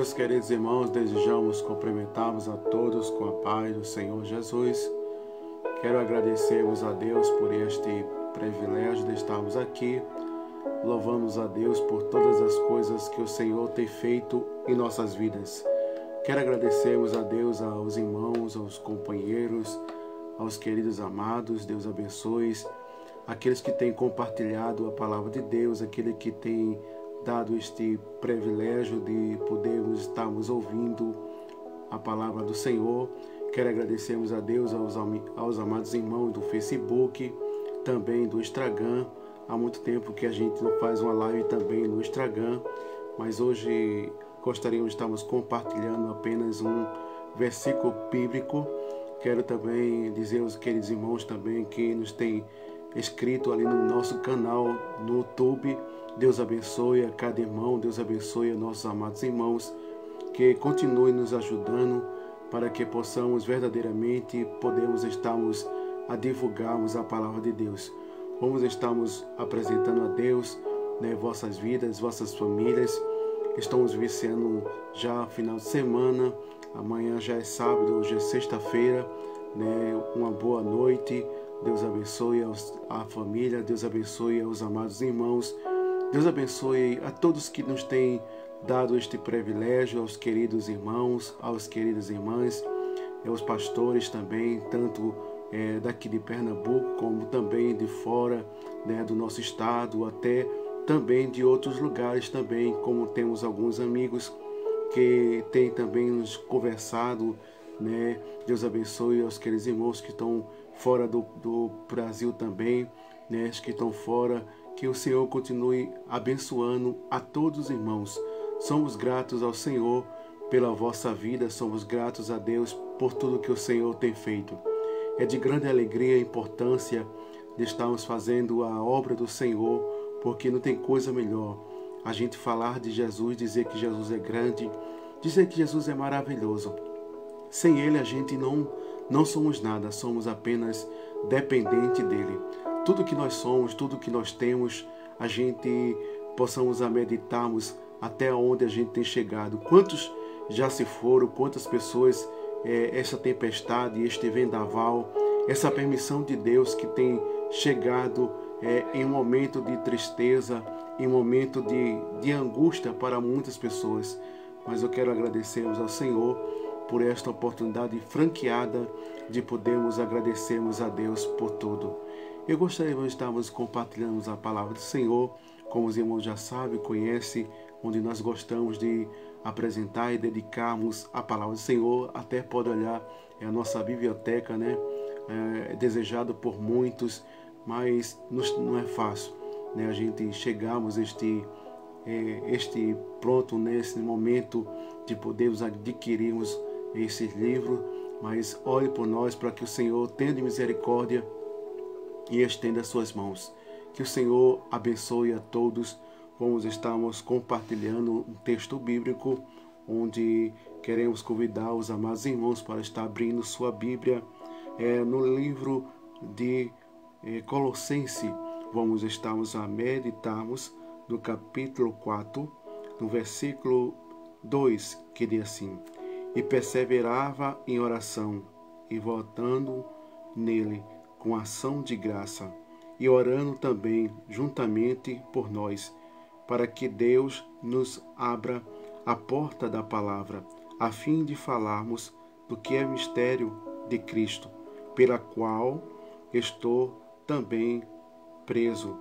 Meus queridos irmãos, desejamos cumprimentá-los a todos com a paz do Senhor Jesus. Quero agradecermos a Deus por este privilégio de estarmos aqui. Louvamos a Deus por todas as coisas que o Senhor tem feito em nossas vidas. Quero agradecermos a Deus, aos irmãos, aos companheiros, aos queridos amados. Deus abençoe aqueles que têm compartilhado a palavra de Deus, aqueles que têm dado este privilégio de podermos estarmos ouvindo a palavra do Senhor. Quero agradecermos a Deus aos amados irmãos do Facebook, também do Instagram. Há muito tempo que a gente não faz uma live também no Instagram, mas hoje gostaríamos de estarmos compartilhando apenas um versículo bíblico. Quero também dizer aos queridos irmãos também que nos têm inscrito ali no nosso canal no YouTube. Deus abençoe a cada irmão, Deus abençoe a nossos amados irmãos, que continue nos ajudando para que possamos verdadeiramente estarmos a divulgarmos a palavra de Deus. Vamos estarmos apresentando a Deus, vossas vidas, vossas famílias. Estamos viciando já final de semana, amanhã já é sábado, hoje é sexta-feira, uma boa noite. Deus abençoe a família, Deus abençoe aos amados irmãos. Deus abençoe a todos que nos têm dado este privilégio, aos queridos irmãos, às queridas irmãs, aos pastores também, tanto daqui de Pernambuco, como também de fora do nosso estado, até também de outros lugares também, como temos alguns amigos que têm também nos conversado. Deus abençoe aos queridos irmãos que estão fora do Brasil também, os que estão fora. Que o Senhor continue abençoando a todos os irmãos. Somos gratos ao Senhor pela vossa vida, somos gratos a Deus por tudo que o Senhor tem feito. É de grande alegria e importância de estarmos fazendo a obra do Senhor, porque não tem coisa melhor a gente falar de Jesus, dizer que Jesus é grande, dizer que Jesus é maravilhoso. Sem Ele a gente não somos nada, somos apenas dependente dEle. Tudo que nós somos, tudo que nós temos, a gente possamos meditarmos até onde a gente tem chegado. Quantos já se foram, quantas pessoas, essa tempestade, este vendaval, essa permissão de Deus que tem chegado em um momento de tristeza, em um momento de angústia para muitas pessoas. Mas eu quero agradecermos ao Senhor por esta oportunidade franqueada de podermos agradecermos a Deus por tudo. Eu gostaria de estarmos compartilhando a palavra do Senhor, como os irmãos já sabem, conhecem, onde nós gostamos de apresentar e dedicarmos a palavra do Senhor. Até pode olhar, é a nossa biblioteca, é desejado por muitos, mas não é fácil, a gente chegarmos pronto nesse momento de podermos adquirirmos esse livro. Mas olhe por nós para que o Senhor tenha misericórdia e estenda as suas mãos. Que o Senhor abençoe a todos. Vamos estarmos compartilhando um texto bíblico, onde queremos convidar os amados irmãos para estar abrindo sua Bíblia no livro de Colossenses. Vamos estarmos a meditarmos no capítulo 4, no versículo 2, que diz assim: E perseverava em oração, e voltando nele com ação de graça, e orando também juntamente por nós, para que Deus nos abra a porta da palavra, a fim de falarmos do que é mistério de Cristo, pela qual estou também preso,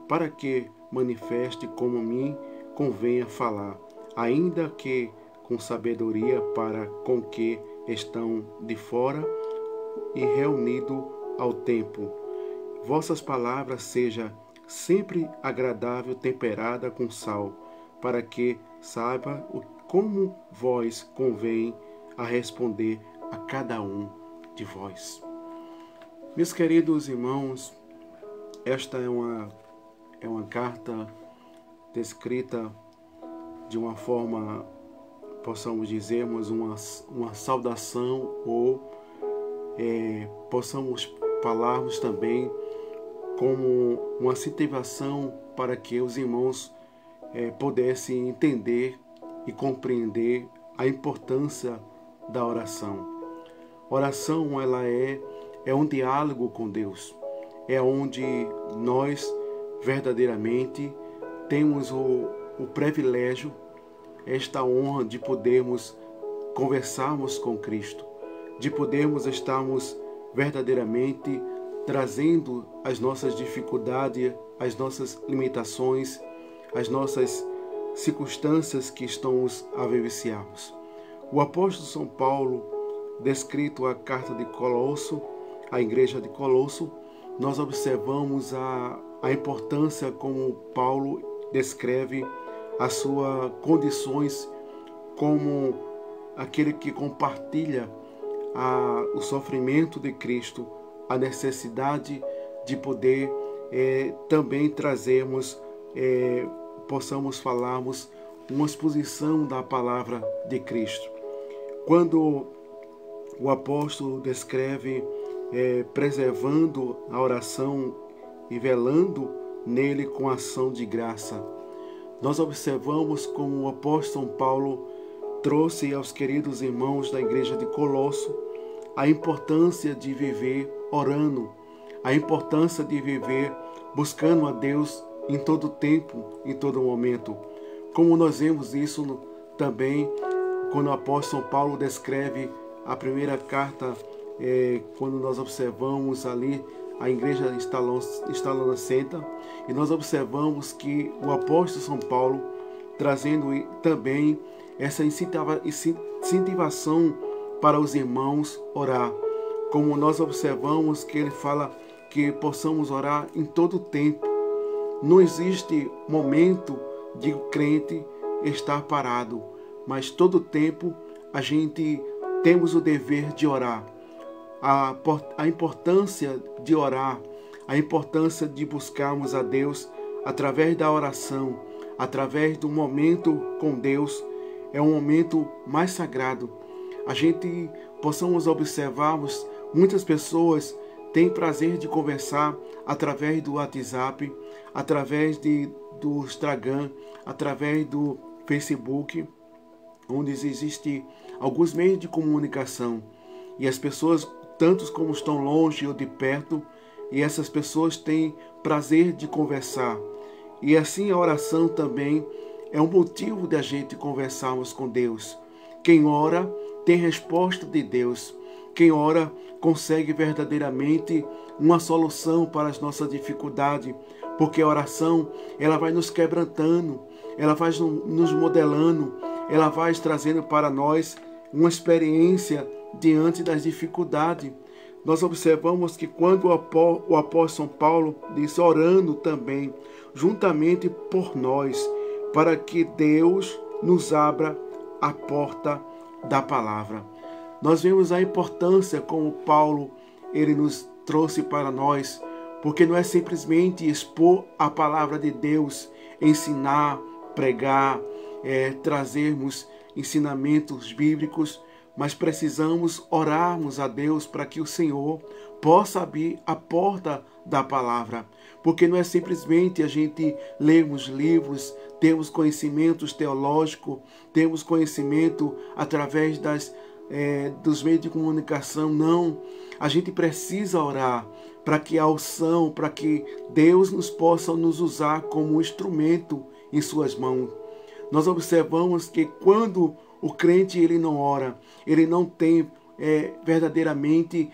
para que manifeste como me convenha falar, ainda que com sabedoria para com que estão de fora e reunido ao tempo. Vossas palavras seja sempre agradável, temperada com sal, para que saiba como vós convém a responder a cada um de vós. Meus queridos irmãos, esta é uma carta descrita de uma forma, possamos dizermos, uma saudação, ou possamos falarmos também como uma incentivação para que os irmãos pudessem entender e compreender a importância da oração. Oração, ela é um diálogo com Deus. É onde nós verdadeiramente temos o privilégio, esta honra de podermos conversarmos com Cristo, de podermos estarmos verdadeiramente trazendo as nossas dificuldades, as nossas limitações, as nossas circunstâncias que estamos a vivenciarmos. O apóstolo São Paulo, descrito a carta de Colosso, a igreja de Colosso, nós observamos a importância como Paulo descreve as suas condições como aquele que compartilha o sofrimento de Cristo, a necessidade de poder também trazermos, possamos falarmos uma exposição da palavra de Cristo. Quando o apóstolo descreve preservando a oração e velando nele com ação de graça, nós observamos como o apóstolo São Paulo trouxe aos queridos irmãos da igreja de Colosso a importância de viver orando, a importância de viver buscando a Deus em todo tempo, em todo momento. Como nós vemos isso também quando o apóstolo São Paulo descreve a primeira carta, quando nós observamos ali a igreja estalonacenta, e nós observamos que o apóstolo São Paulo trazendo também essa incentivação para os irmãos orar, como nós observamos que ele fala que possamos orar em todo o tempo. Não existe momento de o crente estar parado, mas todo o tempo a gente temos o dever de orar. A importância de orar, a importância de buscarmos a Deus através da oração, através do momento com Deus, é um momento mais sagrado. A gente possamos observarmos, muitas pessoas têm prazer de conversar através do WhatsApp, através do Instagram, através do Facebook, onde existem alguns meios de comunicação. E as pessoas, tantos como estão longe ou de perto, e essas pessoas têm prazer de conversar. E assim a oração também é um motivo de a gente conversarmos com Deus. Quem ora tem resposta de Deus. Quem ora consegue verdadeiramente uma solução para as nossas dificuldades, porque a oração ela vai nos quebrantando, ela vai nos modelando, ela vai trazendo para nós uma experiência diante das dificuldades. Nós observamos que quando o apóstolo São Paulo diz orando também, juntamente por nós, para que Deus nos abra a porta da palavra. Nós vemos a importância como Paulo ele nos trouxe para nós, porque não é simplesmente expor a palavra de Deus, ensinar, pregar, trazermos ensinamentos bíblicos, mas precisamos orarmos a Deus para que o Senhor possa abrir a porta da palavra. Porque não é simplesmente a gente lermos livros, temos conhecimentos teológicos, temos conhecimento através dos meios de comunicação. Não, a gente precisa orar para que a unção, para que Deus possa nos usar como um instrumento em suas mãos. Nós observamos que quando o crente ele não ora, ele não tem verdadeiramente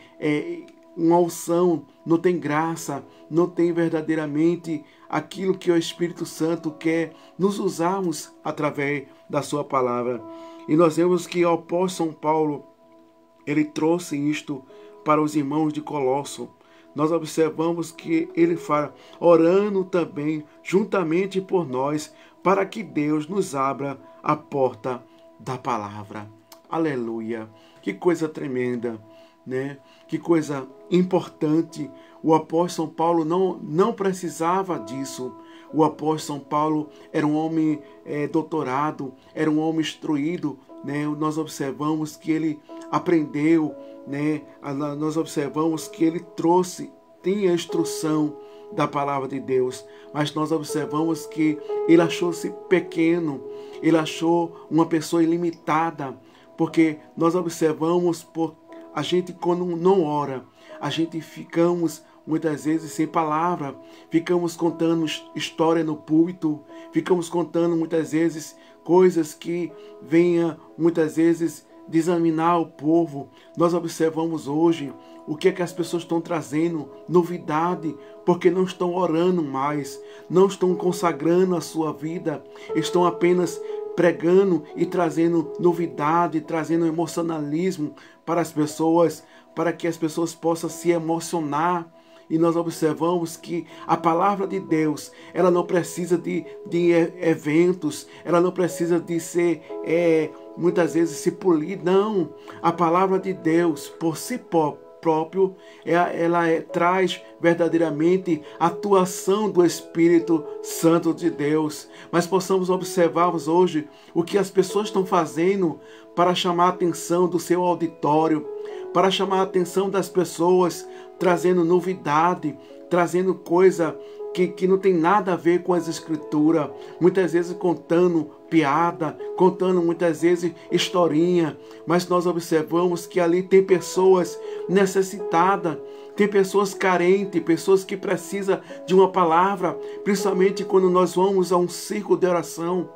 uma unção, não tem graça, não tem verdadeiramente aquilo que o Espírito Santo quer nos usarmos através da sua palavra. E nós vemos que o apóstolo São Paulo, ele trouxe isto para os irmãos de Colosso. Nós observamos que ele fala, orando também juntamente por nós, para que Deus nos abra a porta da palavra. Aleluia! Que coisa tremenda, né? Que coisa importante. O apóstolo São Paulo não precisava disso. O apóstolo São Paulo era um homem doutorado, era um homem instruído, né? Nós observamos que ele aprendeu, né? Nós observamos que ele tinha instrução da palavra de Deus, mas nós observamos que ele achou-se pequeno, ele achou uma pessoa ilimitada, porque nós observamos, a gente quando não ora, a gente ficamos muitas vezes sem palavra, ficamos contando história no púlpito, ficamos contando muitas vezes coisas que venham muitas vezes desaninar o povo. Nós observamos hoje o que é que as pessoas estão trazendo, novidade, porque não estão orando mais, não estão consagrando a sua vida, estão apenas pregando e trazendo novidade, trazendo emocionalismo para as pessoas, para que as pessoas possam se emocionar. E nós observamos que a palavra de Deus, ela não precisa de eventos, ela não precisa de ser, muitas vezes, se polir. Não, a palavra de Deus, por si próprio, ela traz verdadeiramente a atuação do Espírito Santo de Deus. Mas possamos observarmos hoje o que as pessoas estão fazendo para chamar a atenção do seu auditório, para chamar a atenção das pessoas, trazendo novidade, trazendo coisa que não tem nada a ver com as escrituras, muitas vezes contando piada, contando muitas vezes historinha, mas nós observamos que ali tem pessoas necessitadas, tem pessoas carentes, pessoas que precisam de uma palavra, principalmente quando nós vamos a um círculo de oração.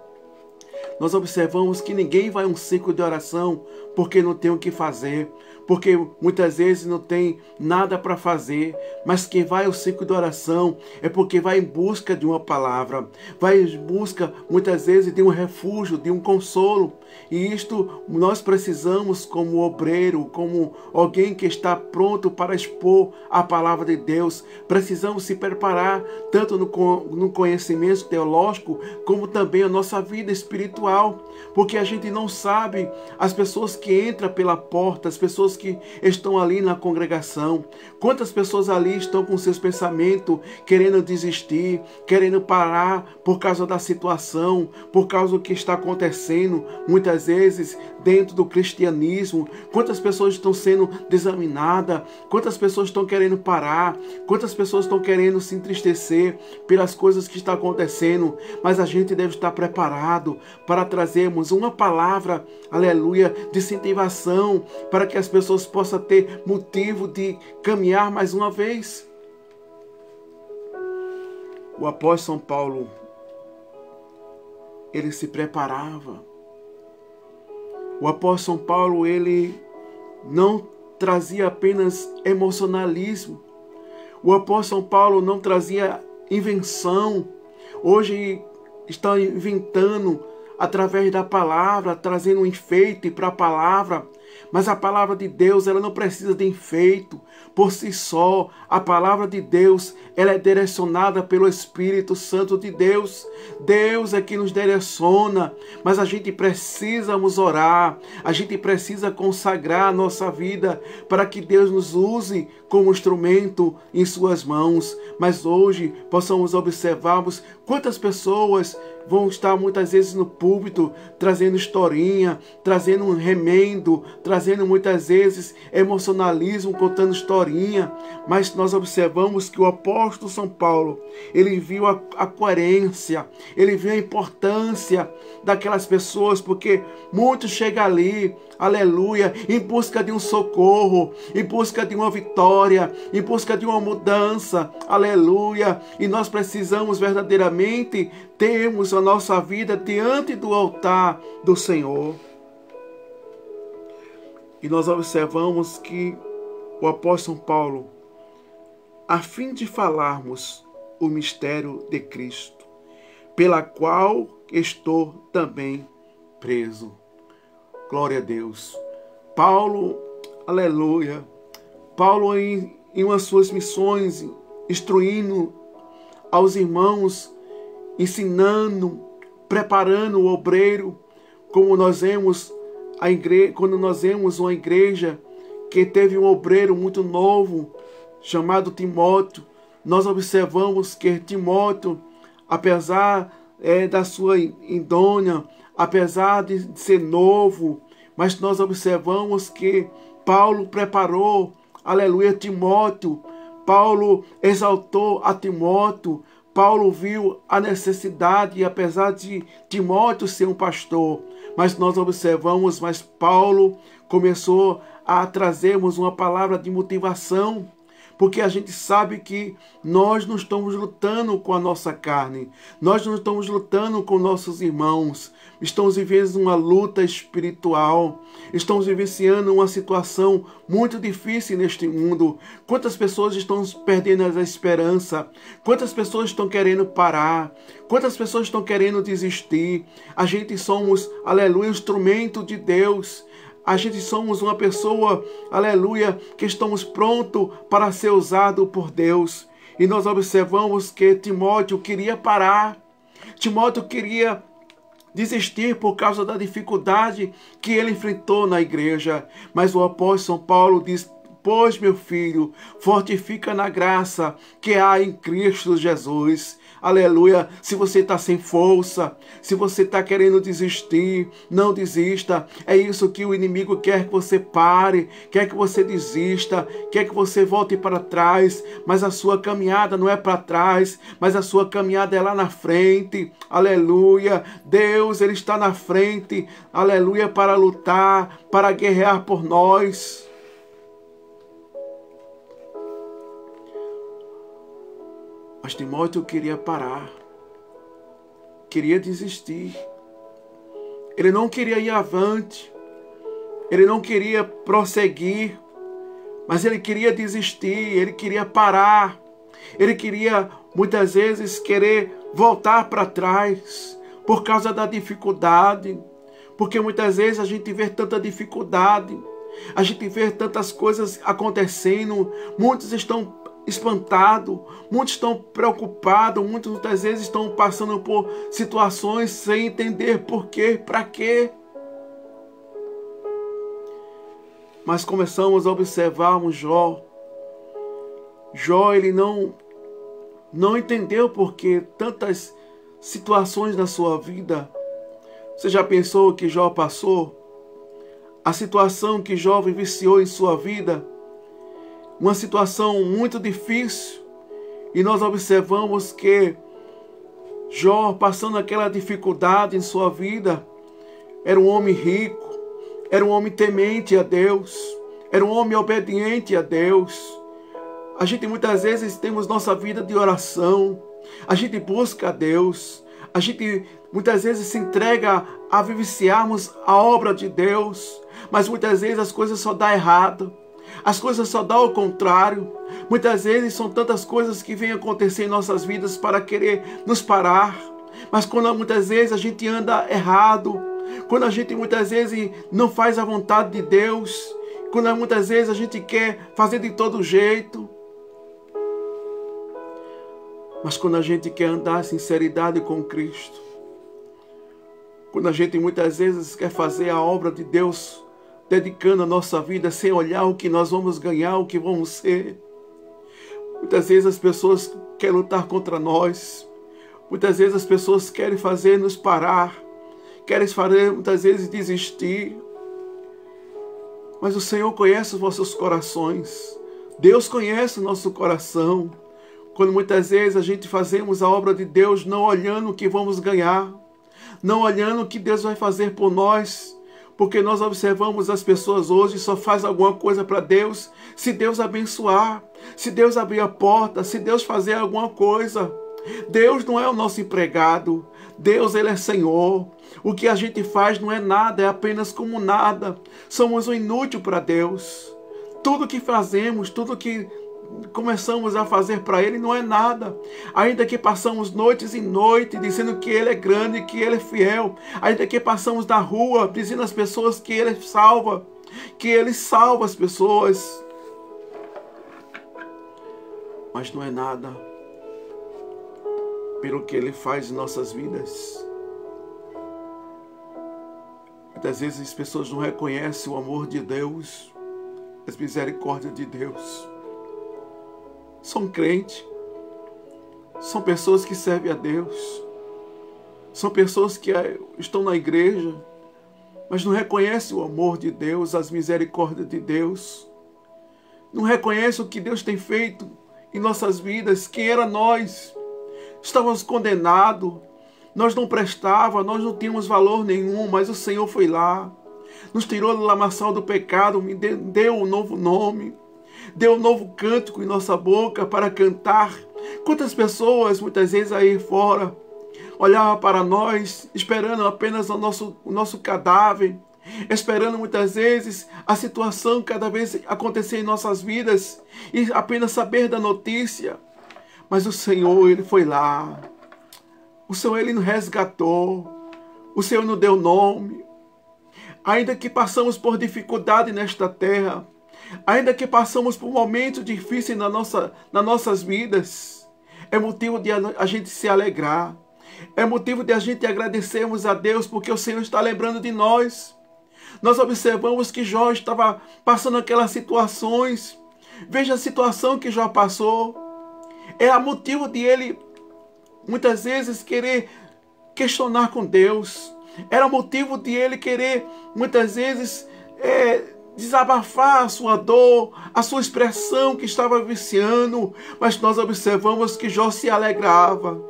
Nós observamos que ninguém vai a um círculo de oração porque não tem o que fazer, porque muitas vezes não tem nada para fazer, mas quem vai ao círculo de oração é porque vai em busca de uma palavra, vai em busca muitas vezes de um refúgio, de um consolo. E isto nós precisamos, como obreiro, como alguém que está pronto para expor a palavra de Deus, precisamos se preparar tanto no conhecimento teológico como também a nossa vida espiritual, porque a gente não sabe as pessoas que entram pela porta, as pessoas que estão ali na congregação, quantas pessoas ali estão com seus pensamentos querendo desistir, querendo parar por causa da situação, por causa do que está acontecendo muitas vezes dentro do cristianismo. Quantas pessoas estão sendo desaminadas, quantas pessoas estão querendo parar, quantas pessoas estão querendo se entristecer pelas coisas que estão acontecendo, mas a gente deve estar preparado para trazermos uma palavra, aleluia, de incentivação, para que as pessoas possam ter motivo de caminhar mais uma vez. O apóstolo São Paulo, ele se preparava. O apóstolo São Paulo, ele não trazia apenas emocionalismo. O apóstolo São Paulo não trazia invenção. Hoje estão inventando através da palavra, trazendo um enfeite para a palavra. Mas a palavra de Deus, ela não precisa de enfeite por si só. A palavra de Deus, ela é direcionada pelo Espírito Santo de Deus. Deus é que nos direciona, mas a gente precisa orar, a gente precisa consagrar a nossa vida para que Deus nos use como instrumento em suas mãos. Mas hoje possamos observarmos quantas pessoas vão estar muitas vezes no púlpito trazendo historinha, trazendo um remendo, trazendo muitas vezes emocionalismo, contando historinha. Mas nós observamos que o apóstolo São Paulo, ele viu a coerência, ele viu a importância daquelas pessoas, porque muitos chegam ali, aleluia, em busca de um socorro, em busca de uma vitória, em busca de uma mudança, aleluia. E nós precisamos verdadeiramente termos a nossa vida diante do altar do Senhor. E nós observamos que o apóstolo São Paulo, a fim de falarmos o mistério de Cristo, pela qual estou também preso. Glória a Deus. Paulo, aleluia. Paulo em uma de suas missões, instruindo aos irmãos, ensinando, preparando o obreiro, como nós vemos a igreja, quando nós vemos uma igreja que teve um obreiro muito novo, chamado Timóteo, nós observamos que Timóteo, apesar da sua indônia, apesar de ser novo, mas nós observamos que Paulo preparou, aleluia, Timóteo, Paulo exaltou a Timóteo. Paulo viu a necessidade, apesar de Timóteo ser um pastor, mas nós observamos, mas Paulo começou a trazermos uma palavra de motivação, porque a gente sabe que nós não estamos lutando com a nossa carne, nós não estamos lutando com nossos irmãos, estamos vivendo uma luta espiritual, estamos vivenciando uma situação muito difícil neste mundo. Quantas pessoas estão perdendo a esperança? Quantas pessoas estão querendo parar? Quantas pessoas estão querendo desistir? A gente somos, aleluia, instrumento de Deus. A gente somos uma pessoa, aleluia, que estamos prontos para ser usado por Deus. E nós observamos que Timóteo queria parar. Timóteo queria desistir por causa da dificuldade que ele enfrentou na igreja. Mas o apóstolo São Paulo diz: pois, meu filho, fortifica na graça que há em Cristo Jesus. Aleluia. Se você está sem força, se você está querendo desistir, não desista. É isso que o inimigo quer, que você pare, quer que você desista, quer que você volte para trás. Mas a sua caminhada não é para trás, mas a sua caminhada é lá na frente. Aleluia. Deus, Ele está na frente. Aleluia, para lutar, para guerrear por nós. Mas Timóteo queria parar, queria desistir, ele não queria ir avante, ele não queria prosseguir, mas ele queria desistir, ele queria parar, ele queria muitas vezes querer voltar para trás por causa da dificuldade, porque muitas vezes a gente vê tanta dificuldade, a gente vê tantas coisas acontecendo, muitos estão espantados, muitos estão preocupados, muitas vezes estão passando por situações sem entender por quê, para quê. Mas começamos a observarmos Jó. Jó, ele não entendeu por que tantas situações na sua vida. Você já pensou o que Jó passou? A situação que Jó vivenciou em sua vida? Uma situação muito difícil, e nós observamos que Jó, passando aquela dificuldade em sua vida, era um homem rico, era um homem temente a Deus, era um homem obediente a Deus. A gente muitas vezes temos nossa vida de oração, a gente busca a Deus, a gente muitas vezes se entrega a vivenciarmos a obra de Deus, mas muitas vezes as coisas só dão errado. As coisas só dão ao contrário. Muitas vezes são tantas coisas que vêm acontecer em nossas vidas para querer nos parar. Mas quando muitas vezes a gente anda errado, quando a gente muitas vezes não faz a vontade de Deus, quando muitas vezes a gente quer fazer de todo jeito. Mas quando a gente quer andar em sinceridade com Cristo, quando a gente muitas vezes quer fazer a obra de Deus, dedicando a nossa vida sem olhar o que nós vamos ganhar, o que vamos ser. Muitas vezes as pessoas querem lutar contra nós. Muitas vezes as pessoas querem fazer nos parar. Querem fazer muitas vezes desistir. Mas o Senhor conhece os vossos corações. Deus conhece o nosso coração. Quando muitas vezes a gente fazemos a obra de Deus não olhando o que vamos ganhar. Não olhando o que Deus vai fazer por nós. Porque nós observamos as pessoas hoje só faz alguma coisa para Deus se Deus abençoar, se Deus abrir a porta, se Deus fazer alguma coisa. Deus não é o nosso empregado, Deus, Ele é Senhor. O que a gente faz não é nada, é apenas como nada. Somos um inútil para Deus. Tudo que fazemos, tudo que começamos a fazer para Ele não é nada. Ainda que passamos noites e noites dizendo que Ele é grande, que Ele é fiel. Ainda que passamos na rua dizendo às pessoas que Ele salva, que Ele salva as pessoas. Mas não é nada pelo que Ele faz em nossas vidas. Muitas vezes as pessoas não reconhecem o amor de Deus, as misericórdias de Deus. São crentes, são pessoas que servem a Deus, são pessoas que estão na igreja, mas não reconhecem o amor de Deus, as misericórdias de Deus, não reconhecem o que Deus tem feito em nossas vidas. Quem era nós? Estávamos condenados, nós não prestávamos, nós não tínhamos valor nenhum, mas o Senhor foi lá, nos tirou do lamaçal do pecado, deu um novo nome, deu um novo cântico em nossa boca para cantar. Quantas pessoas, muitas vezes aí fora, olhavam para nós, esperando apenas o nosso cadáver, esperando muitas vezes a situação cada vez acontecer em nossas vidas e apenas saber da notícia. Mas o Senhor, Ele foi lá. O Senhor, Ele nos resgatou. O Senhor nos deu nome. Ainda que passamos por dificuldade nesta terra, ainda que passamos por momentos difíceis nas nossas vidas, é motivo de a gente se alegrar. É motivo de a gente agradecermos a Deus, porque o Senhor está lembrando de nós. Nós observamos que Jó estava passando aquelas situações. Veja a situação que Jó passou. É motivo de ele, muitas vezes, querer questionar com Deus. Era motivo de ele querer, muitas vezes, desabafar a sua dor, a sua expressão que estava viciando. Mas nós observamos que Jó se alegrava.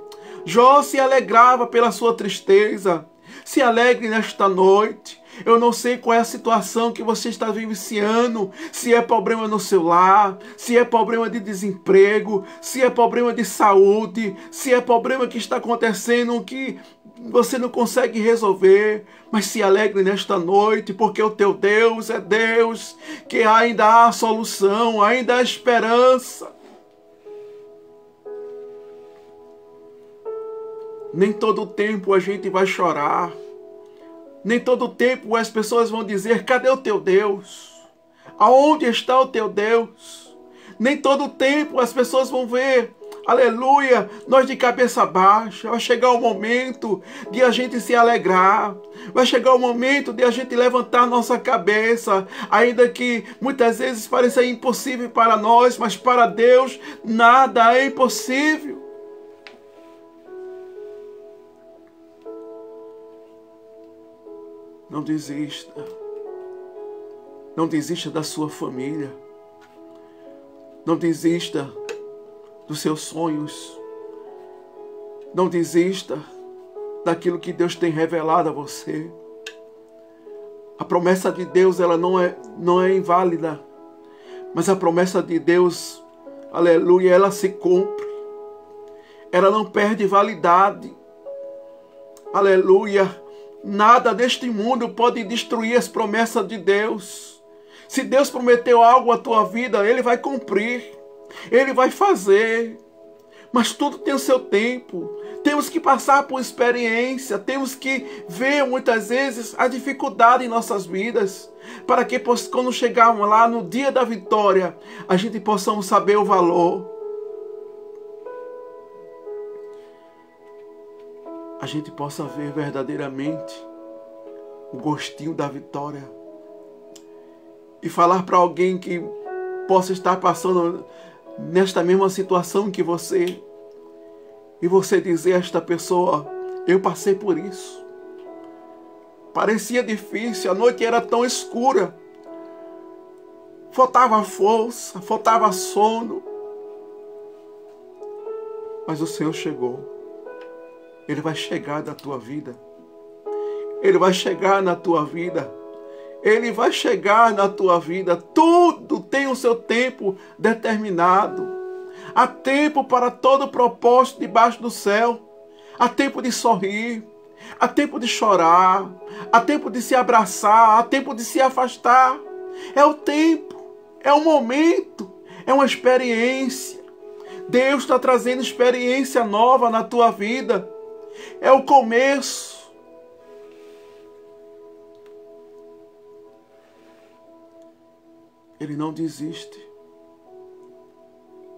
Jó se alegrava pela sua tristeza. Se alegre nesta noite. Eu não sei qual é a situação que você está vivenciando, se é problema no seu lar, se é problema de desemprego, se é problema de saúde, se é problema que está acontecendo que você não consegue resolver, mas se alegre nesta noite, porque o teu Deus é Deus, que ainda há solução, ainda há esperança. Nem todo tempo a gente vai chorar. Nem todo tempo as pessoas vão dizer, cadê o teu Deus? Aonde está o teu Deus? Nem todo tempo as pessoas vão ver, aleluia, nós de cabeça baixa. Vai chegar o momento de a gente se alegrar. Vai chegar o momento de a gente levantar nossa cabeça, ainda que muitas vezes pareça impossível para nós, mas para Deus nada é impossível. Não desista. Não desista da sua família. Não desista dos seus sonhos. Não desista daquilo que Deus tem revelado a você. A promessa de Deus, ela não é inválida. Mas a promessa de Deus, aleluia, ela se cumpre. Ela não perde validade. Aleluia. Nada deste mundo pode destruir as promessas de Deus. Se Deus prometeu algo à tua vida, Ele vai cumprir. Ele vai fazer. Mas tudo tem o seu tempo. Temos que passar por experiência. Temos que ver muitas vezes a dificuldade em nossas vidas. Para que quando chegarmos lá no dia da vitória, a gente possamos saber o valor. A gente possa ver verdadeiramente o gostinho da vitória. E falar para alguém que possa estar passando nesta mesma situação que você. E você dizer a esta pessoa, eu passei por isso. Parecia difícil, a noite era tão escura. Faltava força, faltava sono. Mas o Senhor chegou. Ele vai chegar na tua vida. Ele vai chegar na tua vida. Ele vai chegar na tua vida. Tudo tem o seu tempo determinado. Há tempo para todo propósito debaixo do céu. Há tempo de sorrir. Há tempo de chorar. Há tempo de se abraçar. Há tempo de se afastar. É o tempo. É o momento. É uma experiência. Deus está trazendo experiência nova na tua vida. É o começo. Ele não desiste.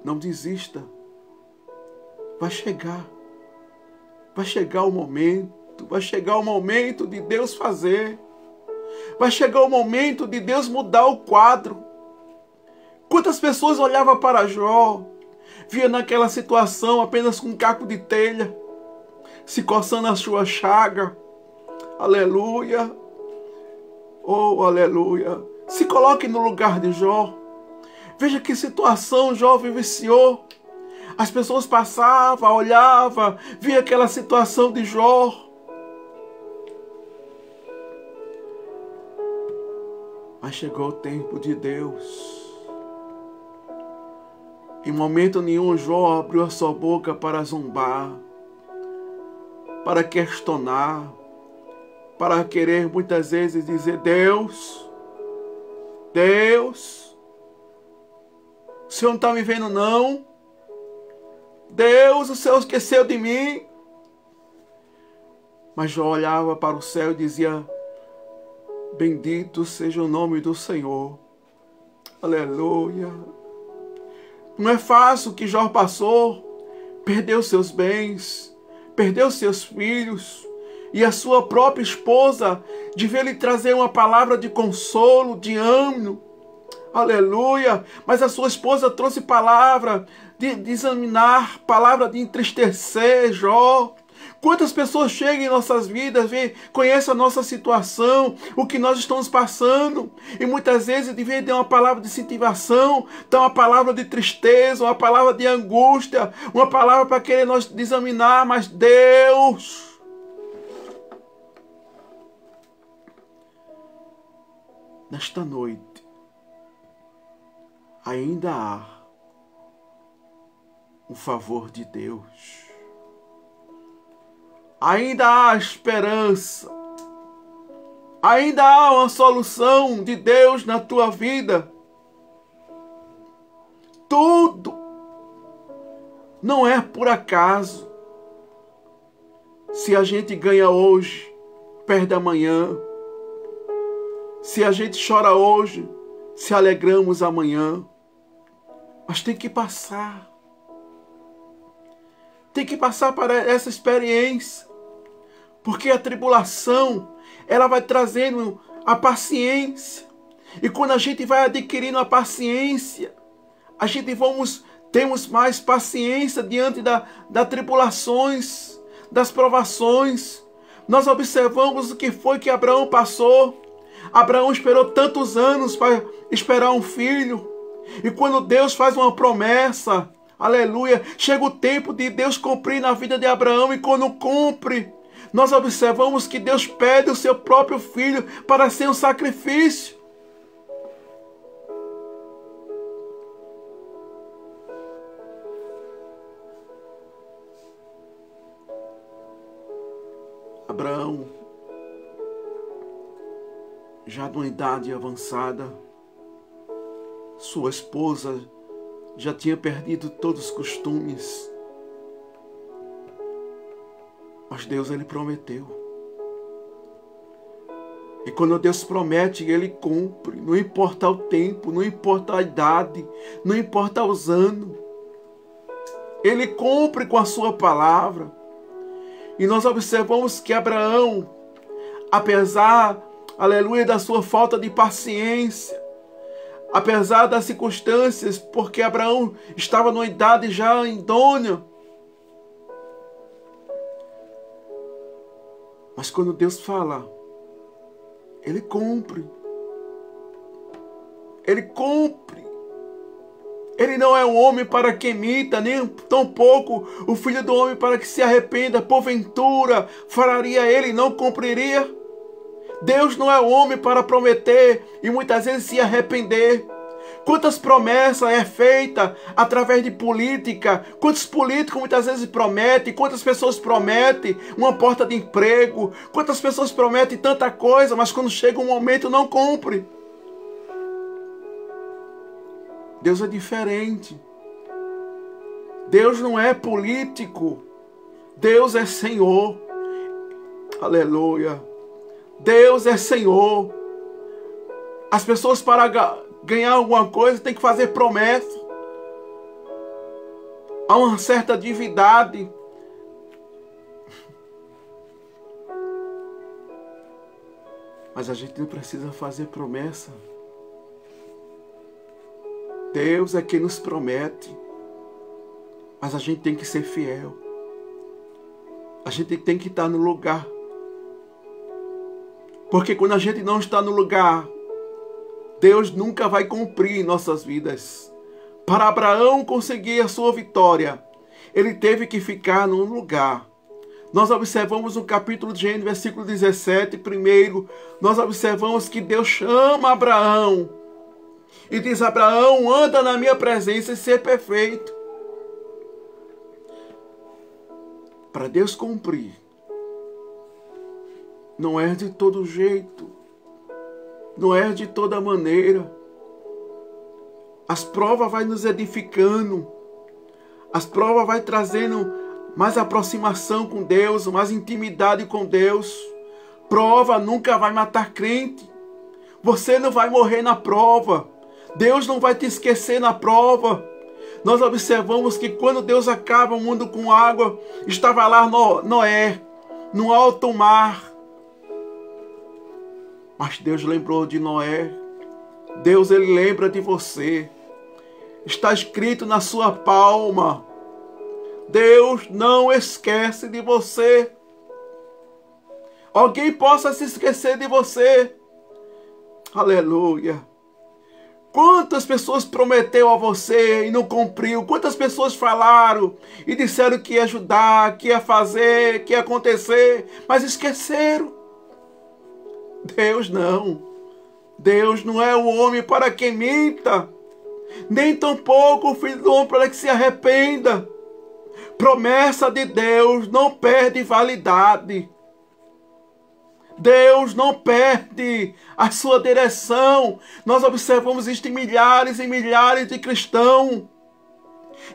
Não desista. Vai chegar. Vai chegar o momento. Vai chegar o momento de Deus fazer. Vai chegar o momento de Deus mudar o quadro. Quantas pessoas olhavam para Jó, via naquela situação apenas com um caco de telha, se coçando a sua chaga. Aleluia. Oh, aleluia. Se coloque no lugar de Jó. Veja que situação Jó vivenciou. As pessoas passavam, olhavam, via aquela situação de Jó. Mas chegou o tempo de Deus. Em momento nenhum Jó abriu a sua boca para zombar, para questionar, para querer muitas vezes dizer: Deus, o Senhor não está me vendo não? Deus, o Senhor esqueceu de mim? Mas Jó olhava para o céu e dizia: bendito seja o nome do Senhor. Aleluia. Não é fácil o que Jó passou. Perdeu seus bens, perdeu seus filhos, e a sua própria esposa devia lhe trazer uma palavra de consolo, de ânimo. Aleluia. Mas a sua esposa trouxe palavra de desanimar, palavra de entristecer Jó. Quantas pessoas chegam em nossas vidas, conhecem a nossa situação, o que nós estamos passando, e muitas vezes, de vez de uma palavra de incentivação, dá uma palavra de tristeza, uma palavra de angústia, uma palavra para querer nós desanimar, mas Deus, nesta noite, ainda há um favor de Deus. Ainda há esperança. Ainda há uma solução de Deus na tua vida. Tudo não é por acaso. Se a gente ganha hoje, perde amanhã. Se a gente chora hoje, se alegramos amanhã. Mas tem que passar. Tem que passar para essa experiência. Porque a tribulação, ela vai trazendo a paciência. E quando a gente vai adquirindo a paciência, a gente temos mais paciência diante das tribulações, das provações. Nós observamos o que foi que Abraão passou. Abraão esperou tantos anos para esperar um filho. E quando Deus faz uma promessa, aleluia, chega o tempo de Deus cumprir na vida de Abraão. E quando cumpre, nós observamos que Deus pede o seu próprio filho para ser um sacrifício. Abraão, já de uma idade avançada, sua esposa já tinha perdido todos os costumes. Mas Deus, Ele prometeu. E quando Deus promete, Ele cumpre. Não importa o tempo, não importa a idade, não importa os anos. Ele cumpre com a sua palavra. E nós observamos que Abraão, apesar, aleluia, da sua falta de paciência, apesar das circunstâncias, porque Abraão estava numa idade já idônea, mas quando Deus fala, Ele cumpre. Ele cumpre. Ele não é um homem para que imita, nem tampouco o filho do homem para que se arrependa. Porventura, falaria ele, não cumpriria? Deus não é um homem para prometer e muitas vezes se arrepender. Quantas promessas é feita através de política? Quantos políticos muitas vezes prometem? Quantas pessoas prometem uma porta de emprego? Quantas pessoas prometem tanta coisa, mas quando chega um momento não cumpre? Deus é diferente. Deus não é político. Deus é Senhor. Aleluia. Deus é Senhor. As pessoas para ganhar alguma coisa têm que fazer promessa. Há uma certa divindade. Mas a gente não precisa fazer promessa. Deus é quem nos promete. Mas a gente tem que ser fiel. A gente tem que estar no lugar. Porque quando a gente não está no lugar, Deus nunca vai cumprir em nossas vidas. Para Abraão conseguir a sua vitória, ele teve que ficar num lugar. Nós observamos no capítulo de Gênesis, versículo 17, primeiro, nós observamos que Deus chama Abraão e diz: Abraão, anda na minha presença e ser perfeito. Para Deus cumprir, não é de todo jeito, não é de toda maneira. As provas vão nos edificando, as provas vão trazendo mais aproximação com Deus, mais intimidade com Deus. Prova nunca vai matar crente. Você não vai morrer na prova. Deus não vai te esquecer na prova. Nós observamos que quando Deus acaba o mundo com água, estava lá Noé, no alto mar. Mas Deus lembrou de Noé. Deus, ele lembra de você. Está escrito na sua palma. Deus não esquece de você. Alguém possa se esquecer de você. Aleluia. Quantas pessoas prometeu a você e não cumpriu? Quantas pessoas falaram e disseram que ia ajudar, que ia fazer, que ia acontecer, mas esqueceram? Deus não. Deus não é o homem para que minta, nem tampouco o filho do homem para que se arrependa. Promessa de Deus não perde validade. Deus não perde a sua direção. Nós observamos isto em milhares e milhares de cristãos.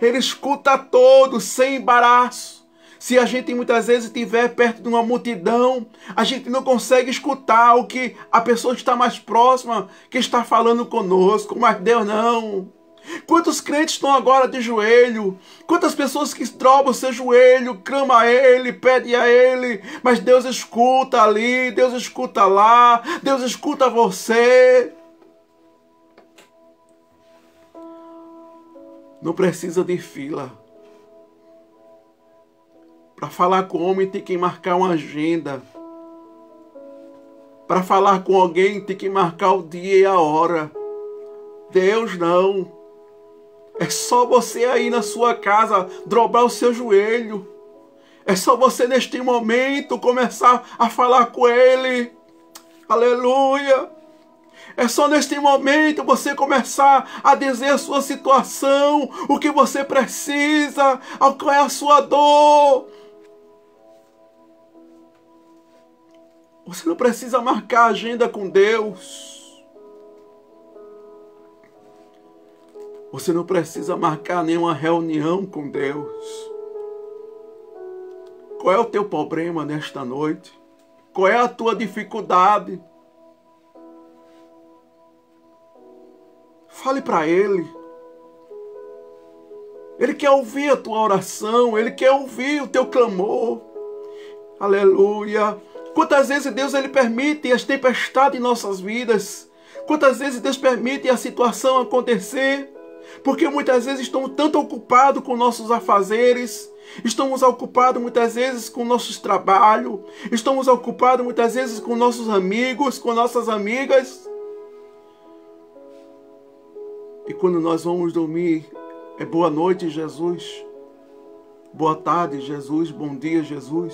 Ele escuta a todos sem embaraço. Se a gente muitas vezes estiver perto de uma multidão, a gente não consegue escutar o que a pessoa que está mais próxima, que está falando conosco, mas Deus não. Quantos crentes estão agora de joelho? Quantas pessoas que dobram o seu joelho, clamam a Ele, pedem a Ele, mas Deus escuta ali, Deus escuta lá, Deus escuta você. Não precisa de fila. Para falar com o homem tem que marcar uma agenda. Para falar com alguém tem que marcar o dia e a hora. Deus não. É só você aí na sua casa dobrar o seu joelho. É só você neste momento começar a falar com Ele. Aleluia. É só neste momento você começar a dizer a sua situação, o que você precisa, qual é a sua dor. Você não precisa marcar agenda com Deus. Você não precisa marcar nenhuma reunião com Deus. Qual é o teu problema nesta noite? Qual é a tua dificuldade? Fale para Ele. Ele quer ouvir a tua oração. Ele quer ouvir o teu clamor. Aleluia. Quantas vezes Deus ele permite as tempestades em nossas vidas? Quantas vezes Deus permite a situação acontecer? Porque muitas vezes estamos tanto ocupados com nossos afazeres, estamos ocupados muitas vezes com nossos trabalhos, estamos ocupados muitas vezes com nossos amigos, com nossas amigas. E quando nós vamos dormir, é boa noite, Jesus. Boa tarde, Jesus. Bom dia, Jesus.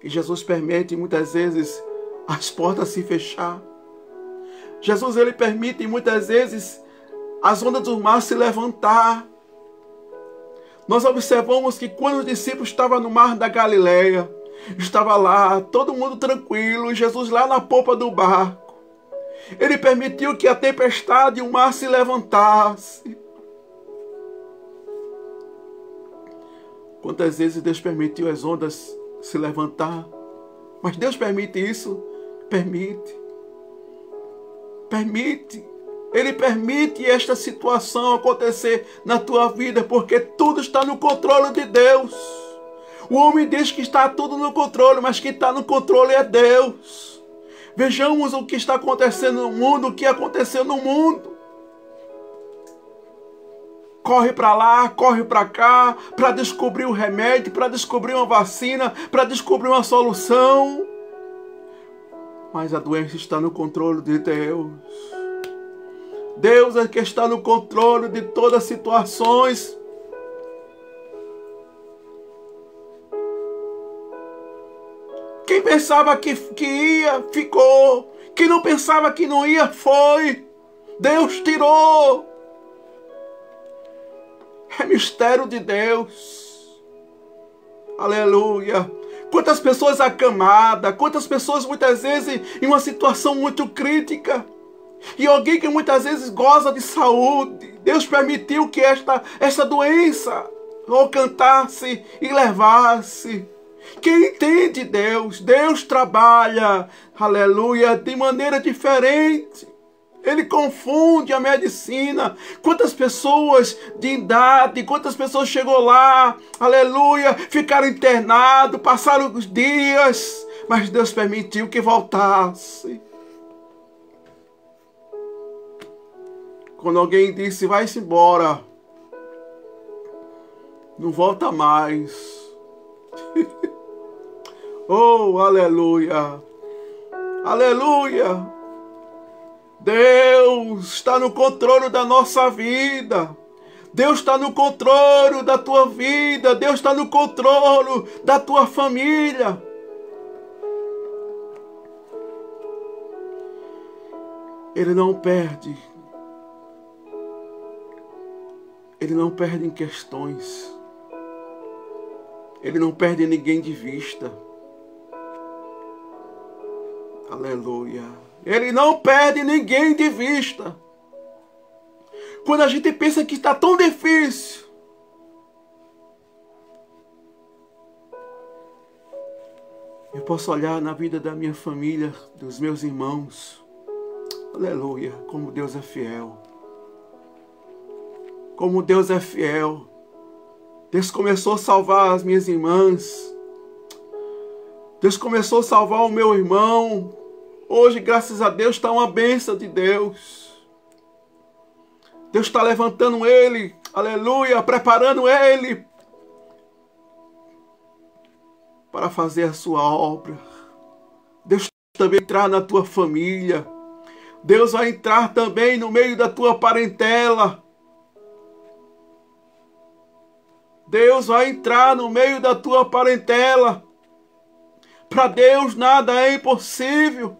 E Jesus permite muitas vezes as portas se fechar. Jesus ele permite muitas vezes as ondas do mar se levantar. Nós observamos que quando os discípulos estavam no mar da Galileia, estava lá, todo mundo tranquilo, e Jesus lá na popa do barco. Ele permitiu que a tempestade e o mar se levantasse. Quantas vezes Deus permitiu as ondas se levantar? Mas Deus permite isso? Permite. Permite. Ele permite esta situação acontecer na tua vida, porque tudo está no controle de Deus. O homem diz que está tudo no controle, mas quem está no controle é Deus. Vejamos o que está acontecendo no mundo, o que aconteceu no mundo. Corre para lá, corre para cá, para descobrir o remédio, para descobrir uma vacina, para descobrir uma solução. Mas a doença está no controle de Deus. Deus é que está no controle de todas as situações. Quem pensava que ia, ficou. Quem não pensava que não ia, foi. Deus tirou. É mistério de Deus. Aleluia. Quantas pessoas acamadas, quantas pessoas muitas vezes em uma situação muito crítica. E alguém que muitas vezes goza de saúde. Deus permitiu que esta doença alcançasse e levasse. Quem entende Deus, Deus trabalha, aleluia, de maneira diferente. Ele confunde a medicina. Quantas pessoas de idade, quantas pessoas chegou lá, aleluia, ficaram internados, passaram os dias, mas Deus permitiu que voltasse. Quando alguém disse, vai-se embora, não volta mais. Oh, aleluia, aleluia. Deus está no controle da nossa vida. Deus está no controle da tua vida. Deus está no controle da tua família. Ele não perde. Ele não perde em questões. Ele não perde ninguém de vista. Aleluia. Ele não perde ninguém de vista. Quando a gente pensa que está tão difícil, eu posso olhar na vida da minha família, dos meus irmãos. Aleluia. Como Deus é fiel. Como Deus é fiel. Deus começou a salvar as minhas irmãs. Deus começou a salvar o meu irmão. Hoje, graças a Deus, está uma bênção de Deus. Deus está levantando ele, aleluia, preparando ele para fazer a sua obra. Deus também entrar na tua família. Deus vai entrar também no meio da tua parentela. Deus vai entrar no meio da tua parentela. Para Deus nada é impossível.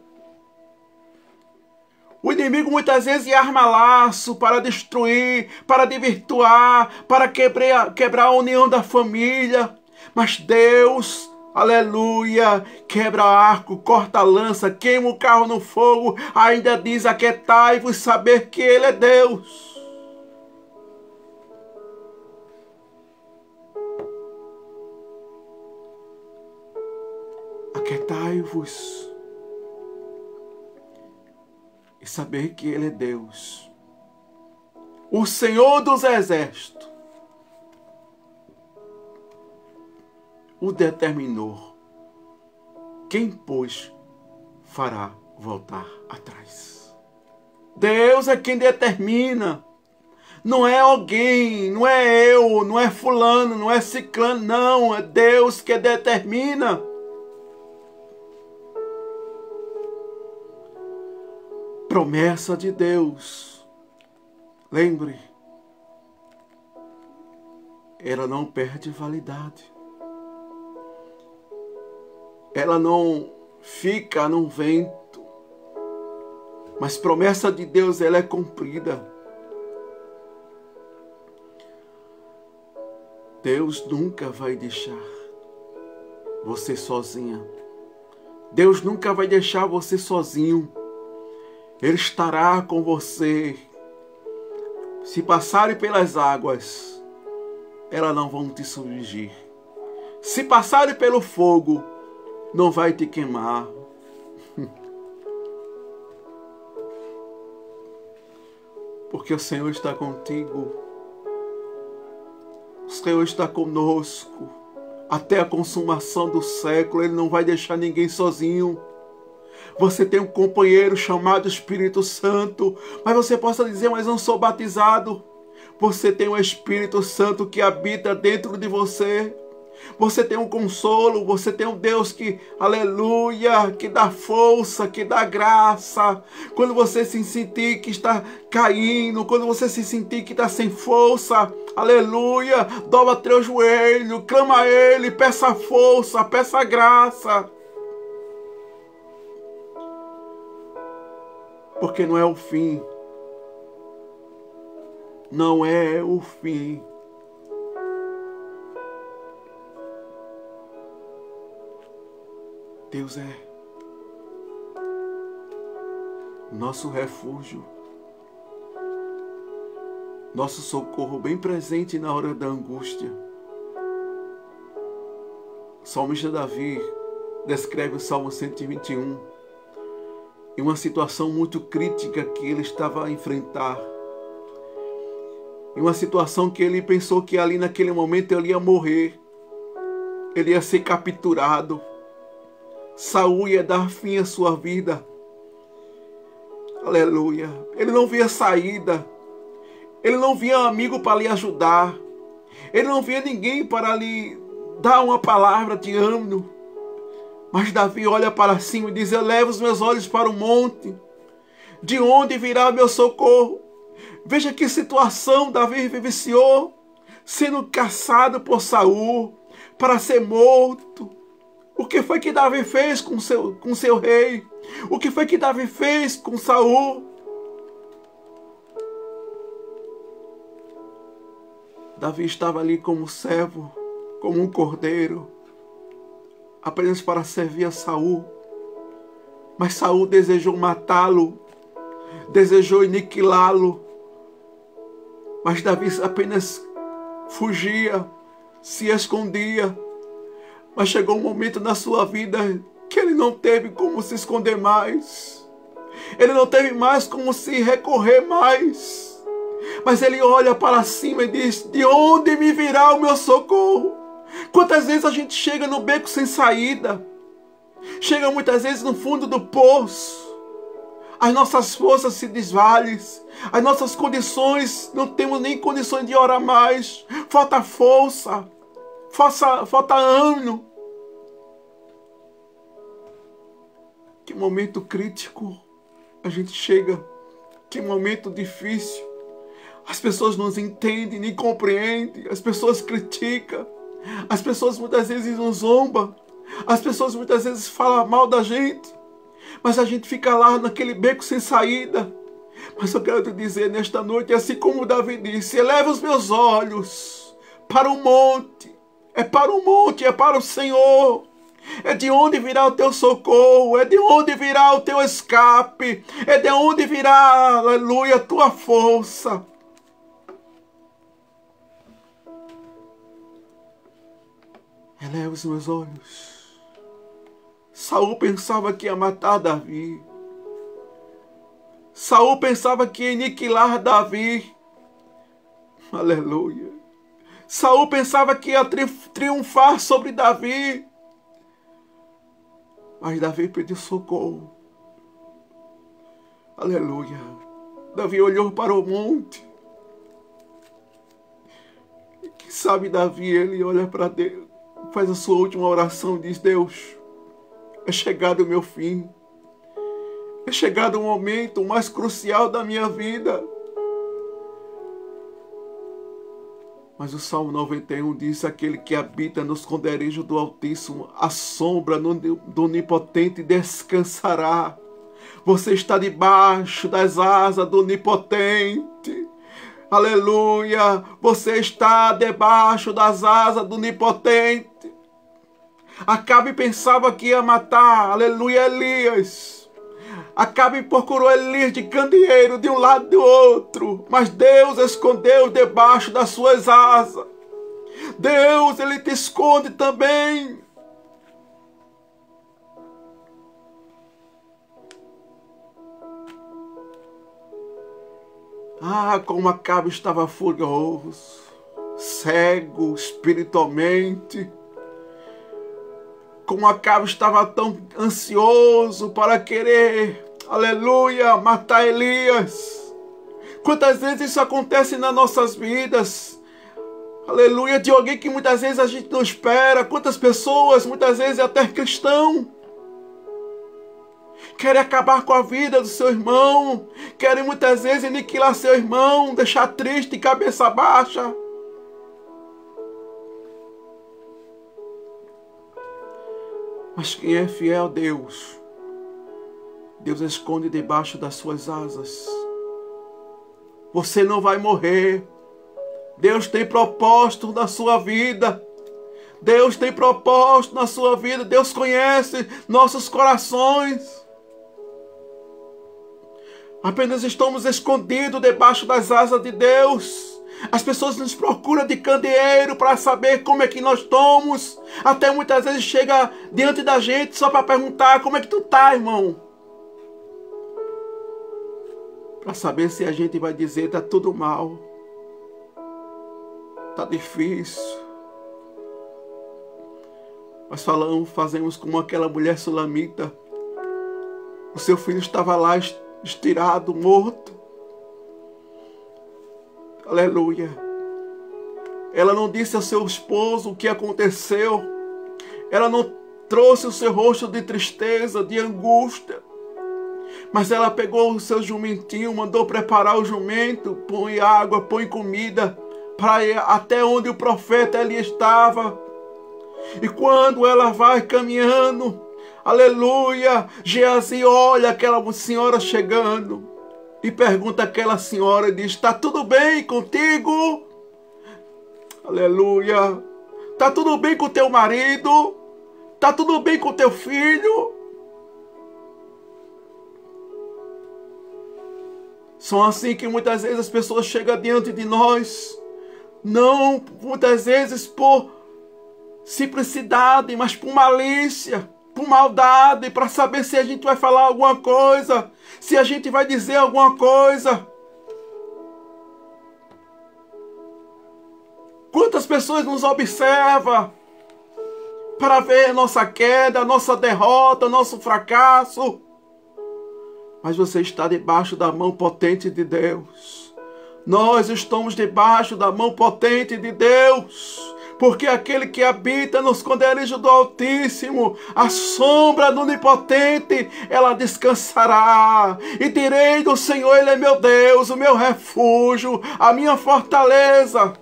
O inimigo muitas vezes arma laço para destruir, para desvirtuar, para quebrar a união da família. Mas Deus, aleluia, quebra arco, corta a lança, queima o carro no fogo, ainda diz, aquietai-vos, saber que Ele é Deus. Aquietai-vos e saber que Ele é Deus, o Senhor dos Exércitos, o determinou. Quem, pois, fará voltar atrás? Deus é quem determina. Não é alguém, não é eu, não é fulano, não é ciclano, não. É Deus que determina. Promessa de Deus. Lembre, ela não perde validade. Ela não fica no vento. Mas promessa de Deus, ela é cumprida. Deus nunca vai deixar você sozinha. Deus nunca vai deixar você sozinho. Ele estará com você. Se passarem pelas águas, elas não vão te submergir. Se passarem pelo fogo, não vai te queimar. Porque o Senhor está contigo. O Senhor está conosco. Até a consumação do século, Ele não vai deixar ninguém sozinho. Você tem um companheiro chamado Espírito Santo, mas você possa dizer, mas não sou batizado. Você tem o Espírito Santo que habita dentro de você. Você tem um consolo, você tem um Deus que, aleluia, que dá força, que dá graça. Quando você se sentir que está caindo, quando você se sentir que está sem força, aleluia, dobra teu joelho, clama a Ele, peça força, peça graça. Porque não é o fim. Não é o fim. Deus é nosso refúgio, nosso socorro bem presente na hora da angústia. O salmista Davi descreve o Salmo 121 em uma situação muito crítica que ele estava a enfrentar. Em uma situação que ele pensou que ali naquele momento ele ia morrer, ele ia ser capturado. Saul ia dar fim à sua vida. Aleluia. Ele não via saída. Ele não via amigo para lhe ajudar. Ele não via ninguém para lhe dar uma palavra de ânimo. Mas Davi olha para cima e diz: eu levo os meus olhos para o monte. De onde virá o meu socorro? Veja que situação Davi vivenciou, sendo caçado por Saul para ser morto. O que foi que Davi fez com seu rei? O que foi que Davi fez com Saul? Davi estava ali como servo, como um cordeiro, apenas para servir a Saul. Mas Saul desejou matá-lo, desejou aniquilá-lo. Mas Davi apenas fugia, se escondia. Mas chegou um momento na sua vida que ele não teve como se esconder mais. Ele não teve mais como se recorrer mais. Mas ele olha para cima e diz: de onde me virá o meu socorro? Quantas vezes a gente chega no beco sem saída? Chega muitas vezes no fundo do poço. As nossas forças se desvalem. As nossas condições, não temos nem condições de orar mais. Falta força. Falta ânimo. Que momento crítico a gente chega. Que momento difícil. As pessoas não entendem, nem compreendem. As pessoas criticam. As pessoas muitas vezes nos zombam. As pessoas muitas vezes falam mal da gente. Mas a gente fica lá naquele beco sem saída. Mas eu quero te dizer nesta noite, assim como Davi disse: eleva os meus olhos para o monte. É para o monte, é para o Senhor. É de onde virá o teu socorro. É de onde virá o teu escape. É de onde virá, aleluia, a tua força. Eleva os meus olhos. Saul pensava que ia matar Davi. Saul pensava que ia aniquilar Davi. Aleluia. Saul pensava que ia triunfar sobre Davi. Mas Davi pediu socorro. Aleluia. Davi olhou para o monte. E quem sabe Davi, ele olha para Deus, faz a sua última oração e diz: Deus, é chegado o meu fim. É chegado o momento mais crucial da minha vida. Mas o Salmo 91 diz: aquele que habita no esconderijo do Altíssimo, a sombra do Onipotente descansará. Você está debaixo das asas do Onipotente. Aleluia! Você está debaixo das asas do Onipotente. Acabe pensava que ia matar, aleluia, Elias. Acabe procurou Elias de candeeiro de um lado e do outro. Mas Deus escondeu debaixo das suas asas. Deus, Ele te esconde também. Ah, como Acabe estava furioso, cego espiritualmente. Como Acabe estava tão ansioso para querer, aleluia, matar Elias. Quantas vezes isso acontece nas nossas vidas? Aleluia, de alguém que muitas vezes a gente não espera. Quantas pessoas, muitas vezes até cristão, querem acabar com a vida do seu irmão, querem muitas vezes aniquilar seu irmão, deixar triste, cabeça baixa. Mas quem é fiel a Deus, Deus esconde debaixo das suas asas. Você não vai morrer. Deus tem propósito na sua vida. Deus tem propósito na sua vida. Deus conhece nossos corações. Apenas estamos escondidos debaixo das asas de Deus. As pessoas nos procuram de candeeiro para saber como é que nós estamos. Até muitas vezes chega diante da gente só para perguntar: como é que tu tá, irmão? Para saber se a gente vai dizer: tá tudo mal, tá difícil. Mas fazemos como aquela mulher sulamita. O seu filho estava lá estirado, morto. Aleluia. Ela não disse ao seu esposo o que aconteceu. Ela não trouxe o seu rosto de tristeza, de angústia. Mas ela pegou o seu jumentinho, mandou preparar o jumento, põe água, põe comida, para ir até onde o profeta ali estava. E quando ela vai caminhando, aleluia, Geazi olha aquela senhora chegando e pergunta àquela senhora e diz: está tudo bem contigo? Aleluia. Está tudo bem com teu marido? Está tudo bem com teu filho? São assim que muitas vezes as pessoas chegam diante de nós, não muitas vezes por simplicidade, mas por malícia, por maldade, para saber se a gente vai falar alguma coisa, se a gente vai dizer alguma coisa. Quantas pessoas nos observam para ver a nossa queda, a nossa derrota, o nosso fracasso. Mas você está debaixo da mão potente de Deus. Nós estamos debaixo da mão potente de Deus. Porque aquele que habita nos esconderijos do Altíssimo, a sombra do Onipotente, ela descansará. E direi do Senhor: Ele é meu Deus, o meu refúgio, a minha fortaleza.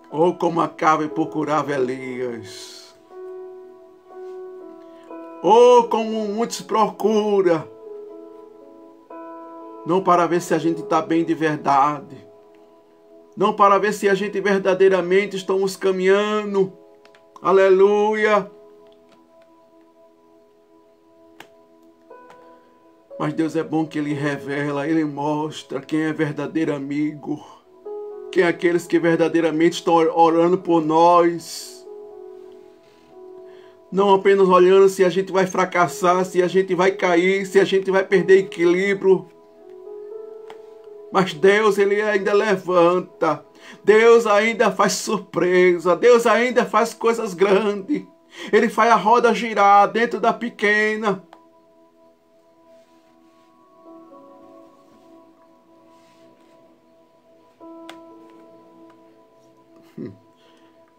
Oh, como acaba por curar Elias. Oh, como muitos procuram. Não para ver se a gente está bem de verdade. Não para ver se a gente verdadeiramente estamos caminhando. Aleluia. Mas Deus é bom que Ele revela, Ele mostra quem é verdadeiro amigo. Quem é aqueles que verdadeiramente estão orando por nós. Não apenas olhando se a gente vai fracassar, se a gente vai cair, se a gente vai perder equilíbrio. Mas Deus, Ele ainda levanta. Deus ainda faz surpresa. Deus ainda faz coisas grandes. Ele faz a roda girar dentro da pequena.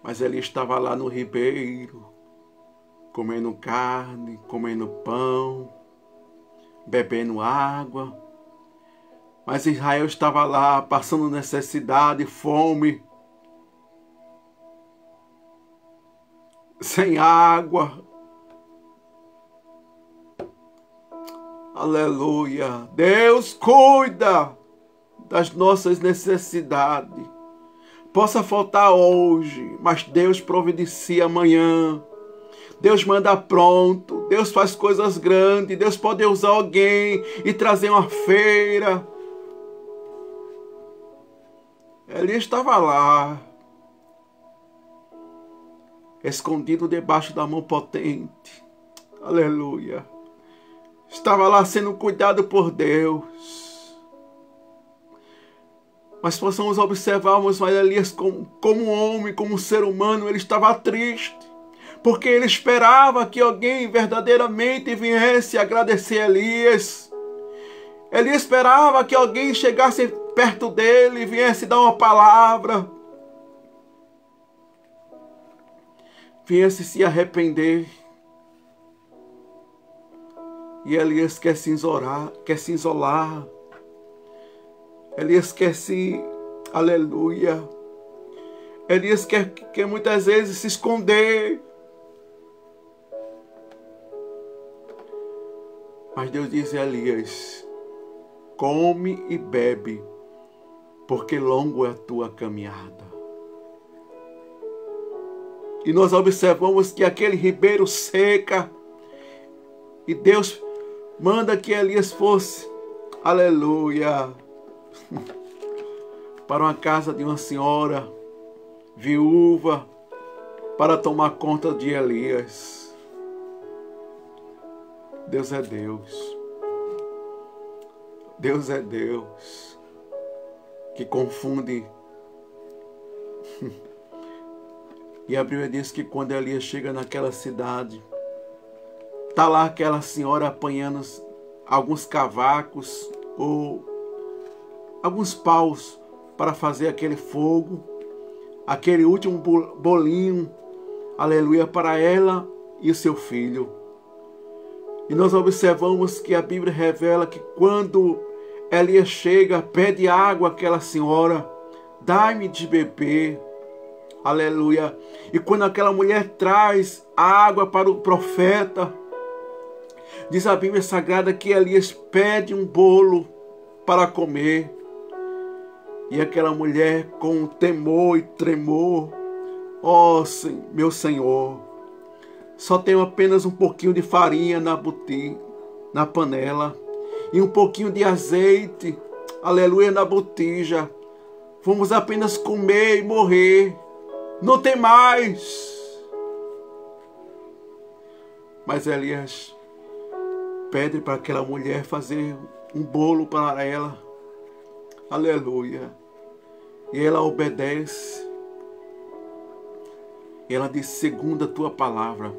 Mas ele estava lá no ribeiro, comendo carne, comendo pão, bebendo água. Mas Israel estava lá, passando necessidade, fome, sem água. Aleluia! Deus cuida das nossas necessidades. Possa faltar hoje, mas Deus providencia amanhã. Deus manda pronto. Deus faz coisas grandes. Deus pode usar alguém e trazer uma feira. Ele estava lá, escondido debaixo da mão potente. Aleluia. Estava lá sendo cuidado por Deus. Mas possamos observarmos Elias como um homem, como um ser humano. Ele estava triste, porque ele esperava que alguém verdadeiramente viesse agradecer a Elias. Ele esperava que alguém chegasse perto dele e viesse dar uma palavra, viesse se arrepender. E Elias quer se isolar. Elias quer se... Aleluia. Elias quer muitas vezes se esconder. Mas Deus diz a Elias: come e bebe, porque longo é a tua caminhada. E nós observamos que aquele ribeiro seca, e Deus manda que Elias fosse, aleluia, para uma casa de uma senhora viúva, para tomar conta de Elias. Deus é Deus. Deus é Deus que confunde. E a Bíblia diz que quando Elias chega naquela cidade, está lá aquela senhora apanhando alguns cavacos ou alguns paus para fazer aquele fogo, aquele último bolinho, aleluia, para ela e o seu filho. E nós observamos que a Bíblia revela que quando Elias chega, pede água àquela senhora, dai-me de beber, aleluia. E quando aquela mulher traz a água para o profeta, diz a Bíblia Sagrada que Elias pede um bolo para comer. E aquela mulher com temor e tremor, ó meu Senhor, só tenho apenas um pouquinho de farinha na panela, e um pouquinho de azeite, aleluia, na botija. Vamos apenas comer e morrer, não tem mais. Mas Elias pede para aquela mulher fazer um bolo para ela, aleluia, e ela obedece, e ela diz: segundo a tua palavra,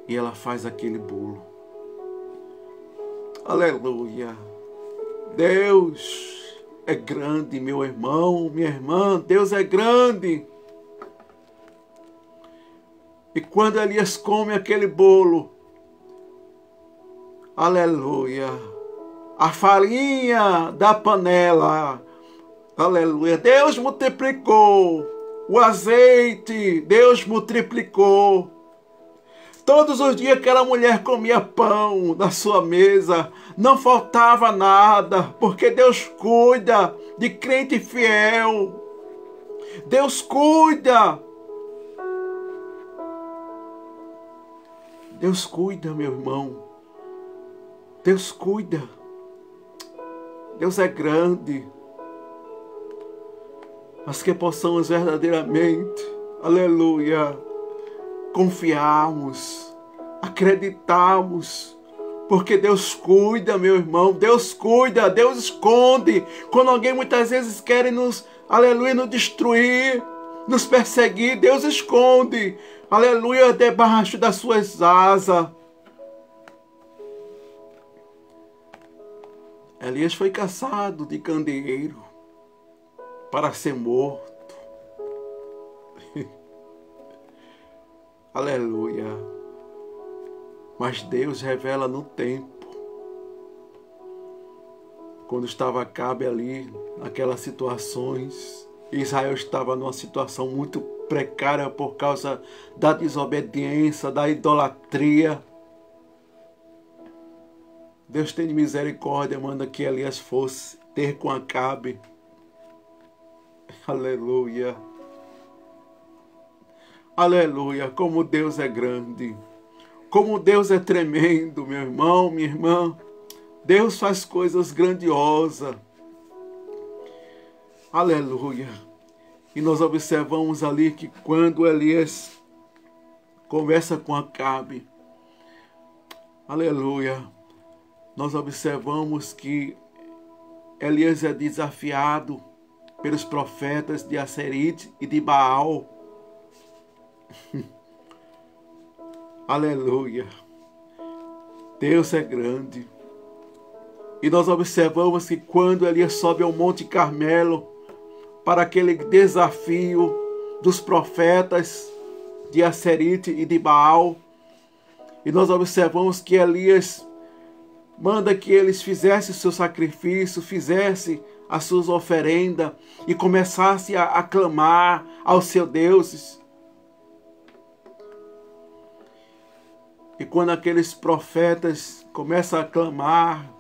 e ela faz aquele bolo, aleluia. Deus é grande, meu irmão, minha irmã, Deus é grande. E quando Elias come aquele bolo, aleluia, a farinha da panela, aleluia, Deus multiplicou. O azeite, Deus multiplicou. Todos os dias aquela mulher comia pão na sua mesa, não faltava nada, porque Deus cuida de crente fiel. Deus cuida. Deus cuida, meu irmão. Deus cuida. Deus é grande. Mas que possamos verdadeiramente, aleluia, confiarmos, acreditarmos, porque Deus cuida, meu irmão, Deus cuida, Deus esconde. Quando alguém muitas vezes quer nos, aleluia, nos destruir, nos perseguir, Deus esconde, aleluia, debaixo das suas asas. Elias foi caçado de candeeiro para ser morto. Aleluia. Mas Deus revela no tempo. Quando estava Acabe ali, naquelas situações, Israel estava numa situação muito precária por causa da desobediência, da idolatria. Deus tem misericórdia, manda que Elias fosse ter com Acabe. Aleluia. Aleluia. Como Deus é grande. Como Deus é tremendo, meu irmão, minha irmã. Deus faz coisas grandiosas. Aleluia. E nós observamos ali que quando Elias conversa com Acabe, aleluia, nós observamos que Elias é desafiado pelos profetas de Aserite e de Baal. Aleluia. Deus é grande. E nós observamos que quando Elias sobe ao Monte Carmelo para aquele desafio dos profetas de Acerite e de Baal, e nós observamos que Elias manda que eles fizessem o seu sacrifício, fizessem as suas oferendas e começassem a clamar aos seus deuses. E quando aqueles profetas começam a clamar,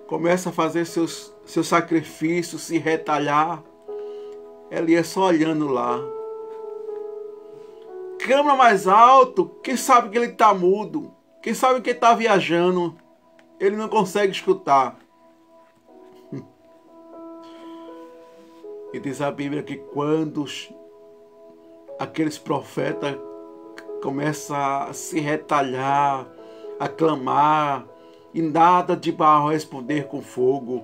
começam a fazer seus sacrifícios, se retalhar, Elias só olhando lá. Clama mais alto, quem sabe que ele está mudo, quem sabe que ele está viajando, ele não consegue escutar. E diz a Bíblia que quando aqueles profetas começam a se retalhar, a clamar, e nada de Baal responder com fogo.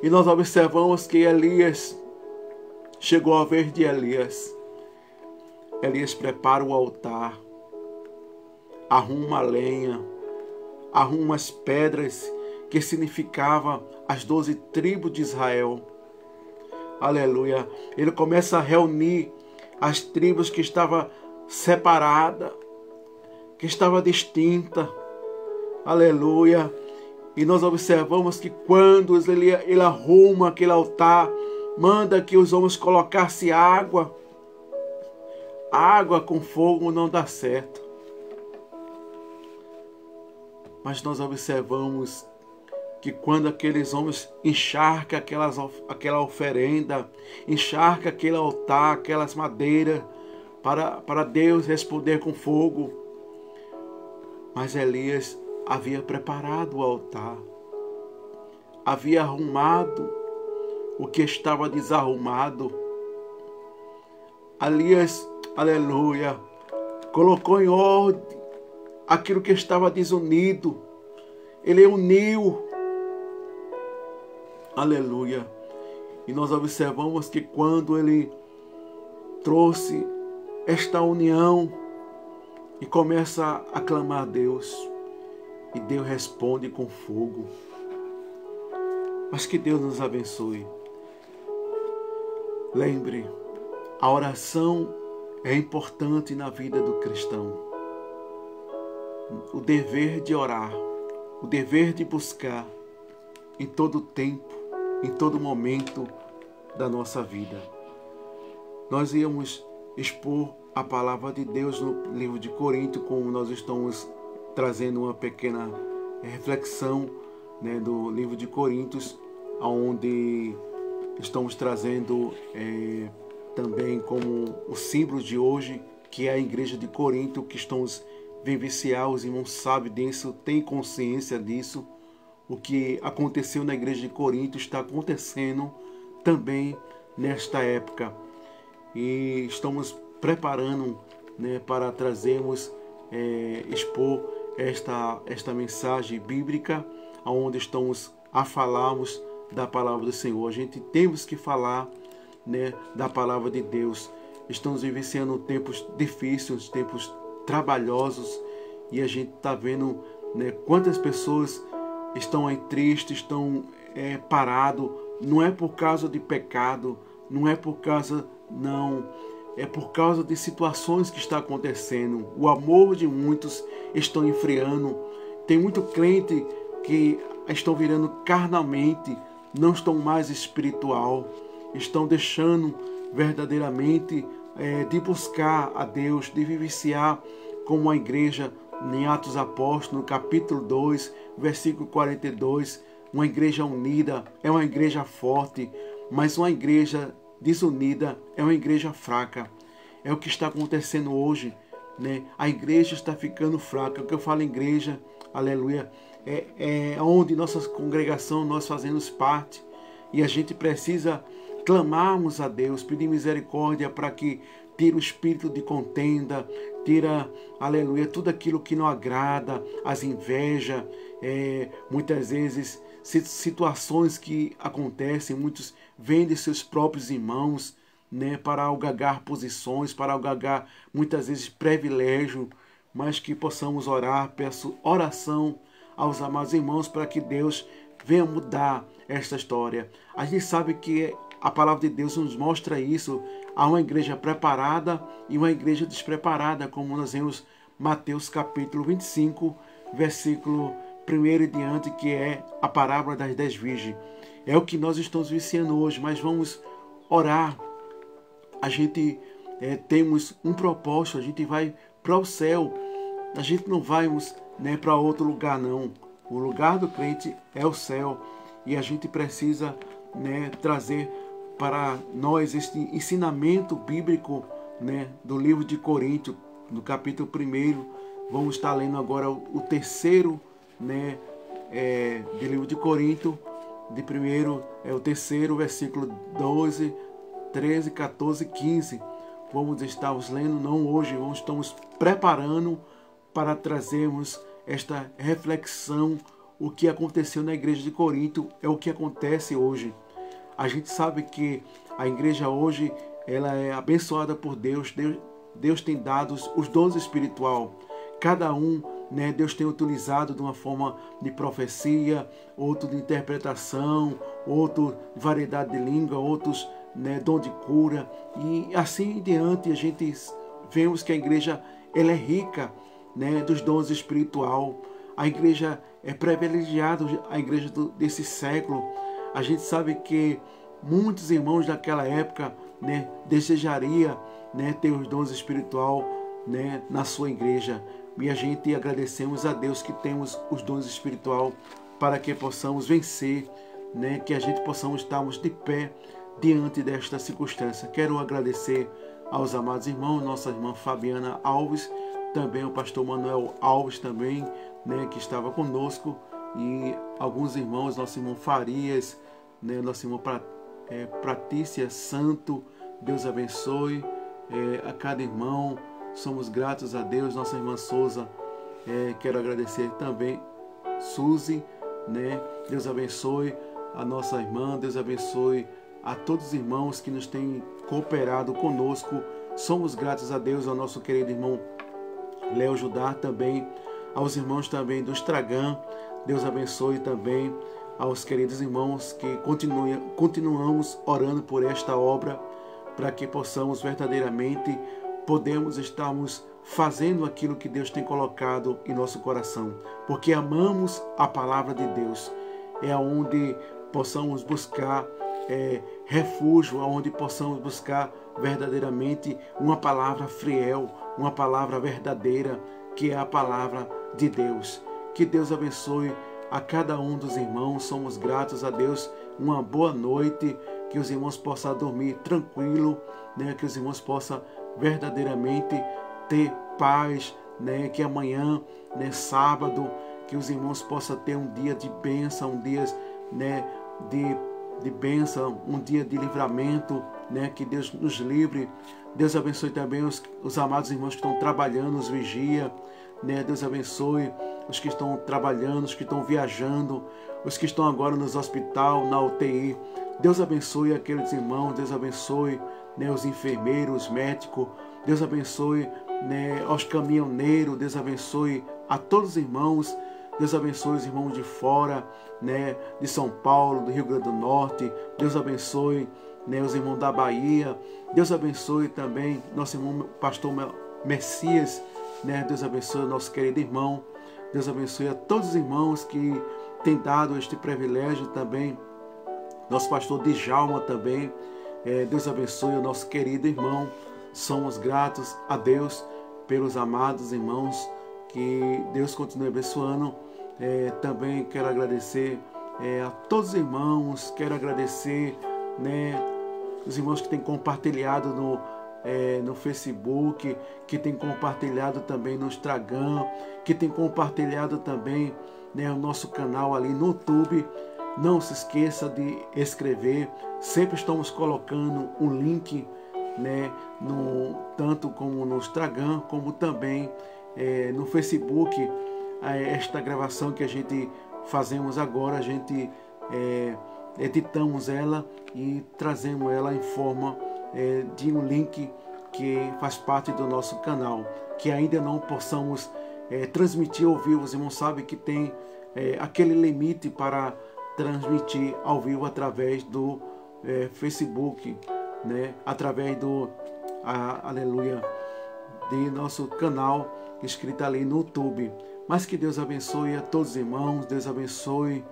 E nós observamos que Elias, chegou a vez de Elias. Elias prepara o altar, arruma a lenha, arruma as pedras que significavam as 12 tribos de Israel. Aleluia. Ele começa a reunir as tribos que estavam separadas, que estavam distintas. Aleluia. E nós observamos que quando ele arruma aquele altar, manda que os homens colocassem água. Água com fogo não dá certo. Mas nós observamos que quando aqueles homens encharcam aquela oferenda, encharcam aquele altar, aquelas madeiras, para Deus responder com fogo. Mas Elias havia preparado o altar, havia arrumado o que estava desarrumado. Elias, aleluia, colocou em ordem aquilo que estava desunido. Ele uniu, aleluia. E nós observamos que quando ele trouxe esta união e começa a clamar a Deus, e Deus responde com fogo. Mas que Deus nos abençoe. Lembre, a oração é importante na vida do cristão. O dever de orar, o dever de buscar em todo tempo, em todo momento da nossa vida. Nós íamos expor a palavra de Deus no livro de Coríntios, como nós estamos trazendo uma pequena reflexão, né, do livro de Coríntios, onde estamos trazendo também como o símbolo de hoje, que é a igreja de Corinto, que estamos vivenciar. Os irmãos sabem disso, têm consciência disso. O que aconteceu na igreja de Corinto está acontecendo também nesta época. E estamos preparando, né, para trazermos, expor esta mensagem bíblica, onde estamos a falarmos da palavra do Senhor. A gente temos que falar, né, da palavra de Deus. Estamos vivenciando tempos difíceis, tempos trabalhosos, e a gente está vendo, né, quantas pessoas estão aí tristes, estão parados. Não é por causa de pecado, não é por causa, não, é por causa de situações que está acontecendo. O amor de muitos estão enfriando. Tem muito crente que estão virando carnalmente, não estão mais espiritual, estão deixando verdadeiramente de buscar a Deus, de vivenciar como a igreja em Atos Apóstolos, no capítulo 2, versículo 42, uma igreja unida é uma igreja forte, mas uma igreja desunida é uma igreja fraca. É o que está acontecendo hoje, né? A igreja está ficando fraca. O que eu falo igreja, aleluia, é onde nossa congregação, nós fazemos parte, e a gente precisa clamarmos a Deus, pedir misericórdia para que tire o espírito de contenda, tira, aleluia, tudo aquilo que não agrada, as invejas, muitas vezes situações que acontecem, muitos vendem seus próprios irmãos, né, para algagar posições, para algagar muitas vezes privilégio, mas que possamos orar. Peço oração aos amados irmãos para que Deus venha mudar esta história. A gente sabe que a palavra de Deus nos mostra isso. Há uma igreja preparada e uma igreja despreparada, como nós vemos Mateus capítulo 25, versículo 1 e diante, que é a parábola das 10 virgens. É o que nós estamos vivenciando hoje, mas vamos orar. A gente temos um propósito, a gente vai para o céu, a gente não vai para outro lugar, não. O lugar do crente é o céu, e a gente precisa trazer para nós este ensinamento bíblico do livro de Coríntios, no capítulo 1. Vamos estar lendo agora o terceiro do livro de Coríntios, de primeiro, o terceiro, versículo 12, 13, 14 e 15. Vamos estar lendo, não hoje, estamos preparando para trazermos esta reflexão. O que aconteceu na igreja de Corinto é o que acontece hoje. A gente sabe que a igreja hoje ela é abençoada por Deus. Deus tem dado os dons espirituais. Cada um, Deus tem utilizado de uma forma de profecia, outro de interpretação, outro de variedade de língua, outros dom de cura. E assim em diante a gente vemos que a igreja ela é rica dos dons espirituais. A igreja é privilegiada, a igreja desse século. A gente sabe que muitos irmãos daquela época desejaria ter os dons espirituais na sua igreja. E a gente agradecemos a Deus que temos os dons espirituais para que possamos vencer, que a gente possamos estarmos de pé diante desta circunstância. Quero agradecer aos amados irmãos, nossa irmã Fabiana Alves, também o pastor Manuel Alves também, que estava conosco, e alguns irmãos, nosso irmão Farias, nosso irmão Pratícia Santo. Deus abençoe a cada irmão. Somos gratos a Deus. Nossa irmã Souza, quero agradecer também. Suzy, Deus abençoe a nossa irmã. Deus abençoe a todos os irmãos que nos têm cooperado conosco. Somos gratos a Deus, ao nosso querido irmão Léo Judá também, aos irmãos também do Estragão. Deus abençoe também aos queridos irmãos que continuamos orando por esta obra, para que possamos verdadeiramente estarmos fazendo aquilo que Deus tem colocado em nosso coração, porque amamos a palavra de Deus. É onde possamos buscar refúgio, onde possamos buscar verdadeiramente uma palavra fiel, uma palavra verdadeira, que é a palavra de Deus. Que Deus abençoe a cada um dos irmãos. Somos gratos a Deus. Uma boa noite. Que os irmãos possam dormir tranquilo, que os irmãos possam verdadeiramente ter paz, que amanhã, sábado, que os irmãos possam ter um dia de bênção, um dia de bênção, um dia de livramento, que Deus nos livre. Deus abençoe também os amados irmãos que estão trabalhando, os vigia, Deus abençoe os que estão trabalhando, os que estão viajando, os que estão agora nos hospitais, na UTI. Deus abençoe aqueles irmãos. Deus abençoe os enfermeiros, os médicos. Deus abençoe aos caminhoneiros. Deus abençoe a todos os irmãos. Deus abençoe os irmãos de fora, de São Paulo, do Rio Grande do Norte. Deus abençoe os irmãos da Bahia. Deus abençoe também nosso irmão pastor Messias. Deus abençoe o nosso querido irmão. Deus abençoe a todos os irmãos que têm dado este privilégio também. Nosso pastor Djalma também. Deus abençoe o nosso querido irmão. Somos gratos a Deus pelos amados irmãos. Que Deus continue abençoando. Também quero agradecer a todos os irmãos. Quero agradecer os irmãos que têm compartilhado no Facebook, que têm compartilhado também no Instagram, que têm compartilhado também o nosso canal ali no YouTube. Não se esqueça de escrever. Sempre estamos colocando um link, tanto como no Instagram, como também no Facebook. Esta gravação que a gente fazemos agora, a gente editamos ela e trazemos ela em forma de um link que faz parte do nosso canal, que ainda não possamos transmitir ao vivo. Os irmãos sabem que tem aquele limite para transmitir ao vivo através do Facebook, né? Através do aleluia, de nosso canal escrito ali no YouTube. Mas que Deus abençoe a todos os irmãos, Deus abençoe,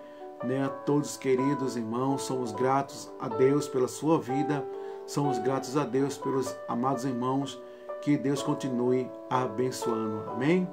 né, a todos queridos irmãos. Somos gratos a Deus pela sua vida, somos gratos a Deus pelos amados irmãos. Que Deus continue abençoando. Amém?